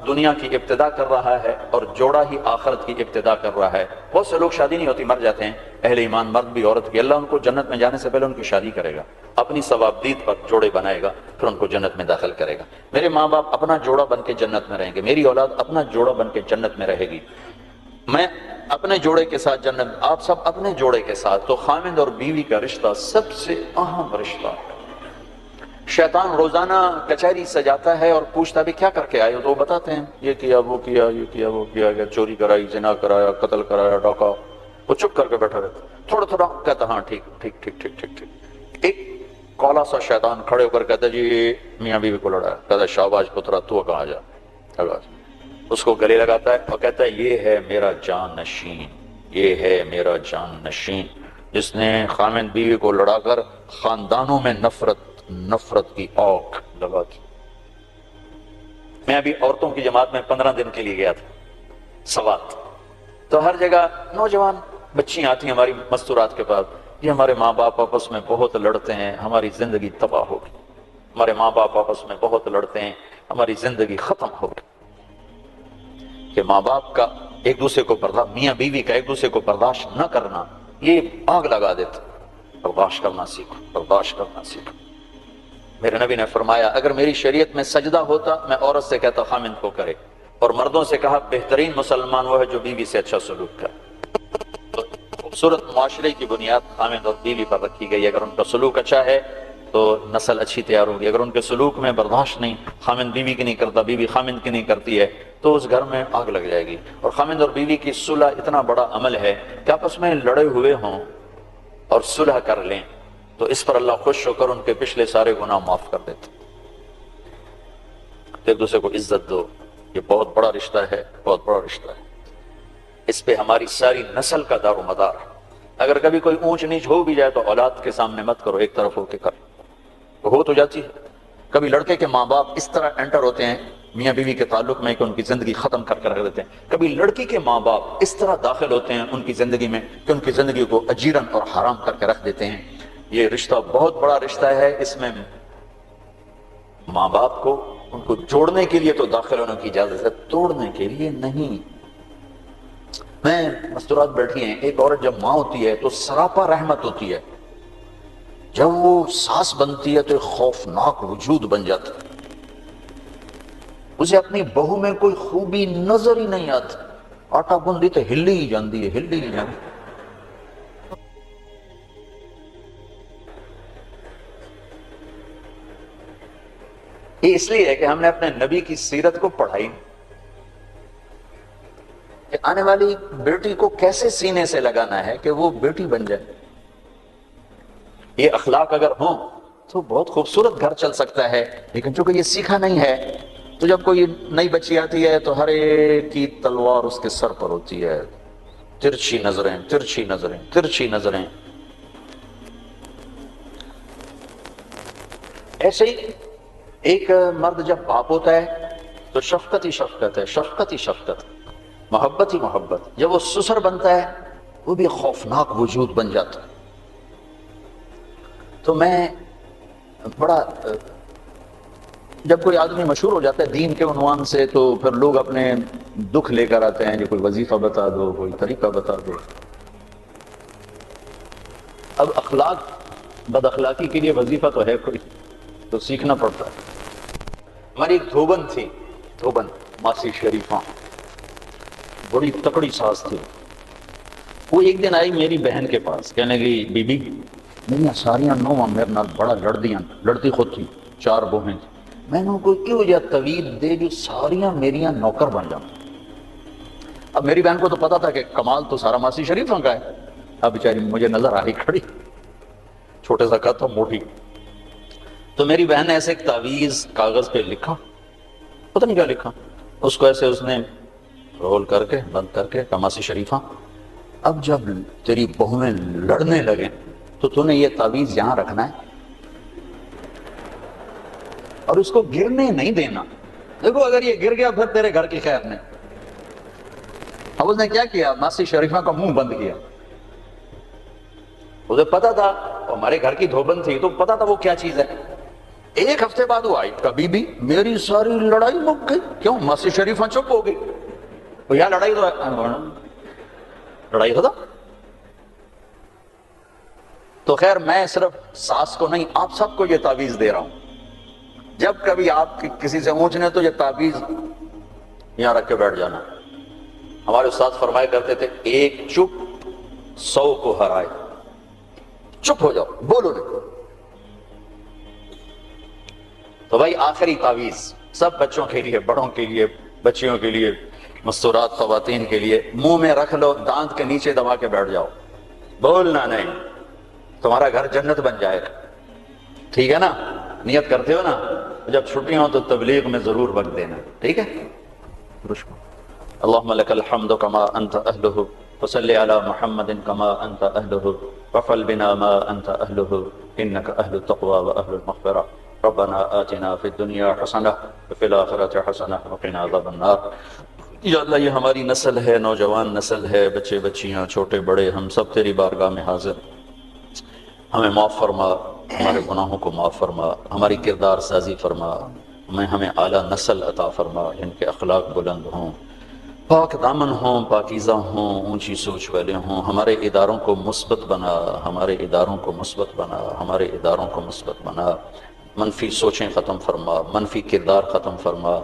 دنیا کی ابتدا کر رہا ہے اور جوڑا ہی آخرت کی ابتدا کر رہا ہے۔ بہت سے لوگ شادی نہیں ہوتی، مر جاتے ہیں، اہل ایمان مرد بھی عورت بھی، اللہ ان کو جنت میں جانے سے پہلے ان کی شادی کرے گا، اپنی ثوابدید پر جوڑے بنائے گا، پھر ان کو جنت میں داخل کرے گا۔ میرے ماں باپ اپنا جوڑا بن کے جنت میں رہیں گے، میری اولاد اپنا جوڑا بن کے جنت میں رہے گی، میں اپنے جوڑے کے ساتھ جنت، آپ سب اپنے جوڑے کے ساتھ۔ تو خامد اور بیوی کا رشتہ سب سے اہم رشتہ ہے۔ شیطان روزانہ کچہری سجاتا ہے اور پوچھتا بھی کیا کر کے آئے ہو، تو وہ بتاتے ہیں یہ کیا وہ کیا، یہ کیا وہ کیا، چوری کرائی، زنا کرایا، قتل کرایا، ڈاکہ۔ وہ چپ کر کے بیٹھا رہتا، تھوڑا تھوڑا کہتا ہاں ٹھیک۔ ایک کولا سا شیطان کھڑے ہو کر کہتا جی میاں بیوی کو لڑایا، کہتا شاباش پترا تو کہاں جا، اس کو گلے لگاتا ہے اور کہتا ہے یہ ہے میرا جان نشین، یہ ہے میرا جان نشین، جس نے خامد بیوی کو لڑا کر خاندانوں میں نفرت کی آگ لگا دی۔ میں ابھی عورتوں کی جماعت میں 15 دن کے لیے گیا تھا سوات، تو ہر جگہ نوجوان بچیاں آتی ہیں ہماری مستورات کے پاس، یہ ہمارے ماں باپ آپس میں بہت لڑتے ہیں، ہماری زندگی تباہ ہوگی، ہمارے ماں باپ آپس میں بہت لڑتے ہیں، ہماری زندگی ختم ہوگی۔ کہ ماں باپ کا ایک دوسرے کو میاں بیوی کا ایک دوسرے کو برداشت نہ کرنا یہ آگ لگا دیتا۔ برداشت کرنا سیکھو۔ میرے نبی نے فرمایا اگر میری شریعت میں سجدہ ہوتا میں عورت سے کہتا خامند کو کرے، اور مردوں سے کہا بہترین مسلمان وہ ہے جو بیوی سے اچھا سلوک کرے۔ تو خوبصورت معاشرے کی بنیاد خامند اور بیوی پر رکھی گئی، اگر ان کا سلوک اچھا ہے تو نسل اچھی تیار ہوگی، اگر ان کے سلوک میں برداشت نہیں، خامند بیوی کی نہیں کرتا، بیوی خامند کی نہیں کرتی ہے، تو اس گھر میں آگ لگ جائے گی۔ اور خامند اور بیوی کی صلح اتنا بڑا عمل ہے کہ آپس میں لڑے ہوئے ہوں اور صلح کر لیں تو اس پر اللہ خوش ہو کر ان کے پچھلے سارے گناہ معاف کر دیتے۔ ایک دوسرے کو عزت دو، یہ بہت بڑا رشتہ ہے، بہت بڑا رشتہ ہے، اس پہ ہماری ساری نسل کا دار و مدار ہے۔ اگر کبھی کوئی اونچ نیچ ہو بھی جائے تو اولاد کے سامنے مت کرو، ایک طرف ہو کے کرو، ہو تو جاتی ہے۔ کبھی لڑکے کے ماں باپ اس طرح انٹر ہوتے ہیں میاں بیوی کے تعلق میں کہ ان کی زندگی ختم کر کے رکھ دیتے ہیں، کبھی لڑکی کے ماں باپ اس طرح داخل ہوتے ہیں ان کی زندگی میں کہ ان کی زندگی کو اجیرن اور حرام کر کے رکھ دیتے ہیں۔ یہ رشتہ بہت بڑا رشتہ ہے، اس میں ماں باپ کو ان کو جوڑنے کے لیے تو داخل ہونے کی اجازت ہے، توڑنے کے لیے نہیں۔ میں مستورات بیٹھی ہیں، ایک عورت جب ماں ہوتی ہے تو سراپا رحمت ہوتی ہے، جب وہ ساس بنتی ہے تو ایک خوفناک وجود بن جاتا ہے، اسے اپنی بہو میں کوئی خوبی نظر ہی نہیں آتی، آٹا گندی تو ہلی ہی جاندی ہے، ہلی ہی جاندی۔ یہ اس لیے ہے کہ ہم نے اپنے نبی کی سیرت کو پڑھائی کہ آنے والی بیٹی کو کیسے سینے سے لگانا ہے کہ وہ بیٹی بن جائے۔ یہ اخلاق اگر ہوں تو بہت خوبصورت گھر چل سکتا ہے، لیکن چونکہ یہ سیکھا نہیں ہے تو جب کوئی نئی بچی آتی ہے تو ہر ایک کی تلوار اس کے سر پر ہوتی ہے، ترچھی نظریں ترچھی نظریں ترچھی نظریں۔ ایسے ہی ایک مرد جب باپ ہوتا ہے تو شفقت ہی شفقت ہے، شفقت ہی شفقت، محبت ہی محبت۔ جب وہ سسر بنتا ہے وہ بھی خوفناک وجود بن جاتا ہے۔ تو میں بڑا جب کوئی آدمی مشہور ہو جاتا ہے دین کے عنوان سے تو پھر لوگ اپنے دکھ لے کر آتے ہیں، جو کوئی وظیفہ بتا دو، کوئی طریقہ بتا دو۔ اب اخلاق بد اخلاقی کے لیے وظیفہ تو ہے کوئی، تو سیکھنا پڑتا ہے۔ ہماری ایک دھوبن تھی، دھوبن ماسی شریفہ، بڑی تکڑی ساس تھی۔ وہ ایک دن آئی میری بہن کے پاس، کہنے لگی بی بی میری ساریاں نوواں میرے نال بڑا لڑدیاں، لڑتی خود تھی، 4 بوہیں تھی، میں نے کوئی کیوں جا طویل دے جو ساریاں میریاں نوکر بن جاؤں۔ اب میری بہن کو تو پتا تھا کہ کمال تو سارا ماسی شریفہ کا ہے، اب بیچاری مجھے نظر آئی کھڑی، چھوٹے سا قد تھا، موٹی۔ تو میری بہن نے ایسے ایک تعویذ کاغذ پہ لکھا، پتہ نہیں کیا لکھا، اس کو ایسے اس نے رول کر کے بند کر کے ماسی شریفہ اب جب تیری بہویں لڑنے لگے تو نے یہ تعویذ یہاں رکھنا ہے اور اس کو گرنے نہیں دینا، دیکھو اگر یہ گر گیا پھر تیرے گھر کی خیر نہیں۔ اب اس نے کیا کیا، ماسی شریفہ کا منہ بند کیا۔ اسے پتا تھا، ہمارے گھر کی دھوبن تھی تو پتا تھا وہ کیا چیز ہے۔ ایک ہفتے بعد وہ آئی، کبھی بھی میری ساری لڑائی مک گئی، کیوں؟ ماسی شریفہ چپ ہو گئی، یہاں لڑائی تو لڑائی ختم۔ تو خیر میں صرف ساس کو نہیں آپ سب کو یہ تعویذ دے رہا ہوں، جب کبھی آپ کسی سے اونچنے تو یہ تعویذ یہاں رکھ کے بیٹھ جانا۔ ہمارے استاد فرمایا کرتے تھے ایک چپ 100 کو ہرائے، چپ ہو جاؤ، بولو نہیں۔ تو بھائی آخری تعویذ سب بچوں کے لیے، بڑوں کے لیے، بچیوں کے لیے، مستورات خواتین کے لیے، منہ میں رکھ لو، دانت کے نیچے دبا کے بیٹھ جاؤ، بولنا نہیں، تمہارا گھر جنت بن جائے گا، ٹھیک ہے نا؟ نیت کرتے ہو نا؟ جب چھٹی ہوں تو تبلیغ میں ضرور وقت دینا، ٹھیک ہے؟ اللہم لک الحمد کما انت اہلہ وصلی علی محمد کما انت اہلہ وفعل بنا ما انت اہلہ انک اہل التقوی و اہل المغفرہ ربنا آتنا فی الدنیا حسنہ وفی الآخرۃ حسنہ وقنا عذاب النار۔ یا اللہ یہ ہماری نسل ہے، نوجوان نسل ہے، بچے بچیاں چھوٹے بڑے، ہم سب تیری بارگاہ میں حاضر، ہمیں معاف فرما، ہمارے گناہوں کو معاف فرما، ہماری کردار سازی فرما، ہمیں اعلیٰ نسل عطا فرما جن کے اخلاق بلند ہوں، پاک دامن ہوں، پاکیزہ ہوں، اونچی سوچ والے ہوں۔ ہمارے اداروں کو مثبت بنا، ہمارے اداروں کو مثبت بنا، ہمارے اداروں کو مثبت بنا، منفی سوچیں ختم فرما، منفی کردار ختم فرما،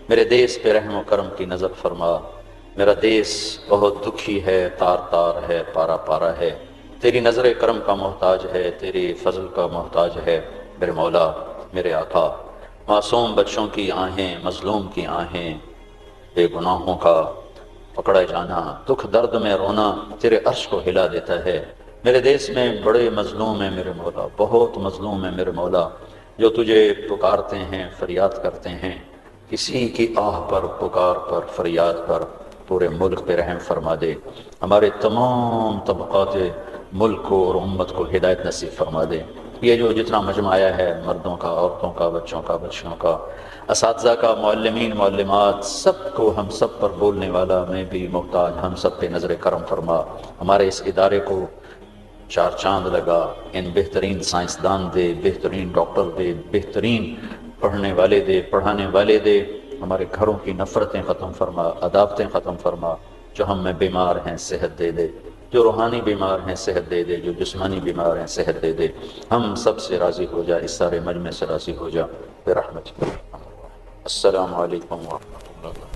میرے دیس پہ رحم و کرم کی نظر فرما۔ میرا دیس بہت دکھی ہے، تار تار ہے، پارا پارا ہے، تیری نظر کرم کا محتاج ہے، تیری فضل کا محتاج ہے میرے مولا، میرے آقا۔ معصوم بچوں کی آہیں، مظلوم کی آہیں، بے گناہوں کا پکڑا جانا، دکھ درد میں رونا تیرے عرش کو ہلا دیتا ہے۔ میرے دیس میں بڑے مظلوم ہیں میرے مولا، بہت مظلوم ہیں میرے مولا، جو تجھے پکارتے ہیں، فریاد کرتے ہیں۔ کسی کی آہ پر، پکار پر، فریاد پر پورے ملک پہ رحم فرما دے، ہمارے تمام طبقات ملک کو اور امت کو ہدایت نصیب فرما دے۔ یہ جو جتنا مجمع آیا ہے، مردوں کا، عورتوں کا، بچوں کا، بچیوں کا، اساتذہ کا، معلمین، معلمات، سب کو، ہم سب پر بولنے والا میں بھی محتاج، ہم سب پہ نظر کرم فرما۔ ہمارے اس ادارے کو 4 چاند لگا، ان بہترین سائنسدان دے، بہترین ڈاکٹر دے، بہترین پڑھنے والے دے، پڑھانے والے دے، ہمارے گھروں کی نفرتیں ختم فرما، عداوتیں ختم فرما، جو ہم میں بیمار ہیں صحت دے دے، جو روحانی بیمار ہیں صحت دے دے، جو جسمانی بیمار ہیں صحت دے دے، ہم سب سے راضی ہو جا، اس سارے مجمع سے راضی ہو جا برحمتک۔ السلام علیکم ورحمۃ اللہ۔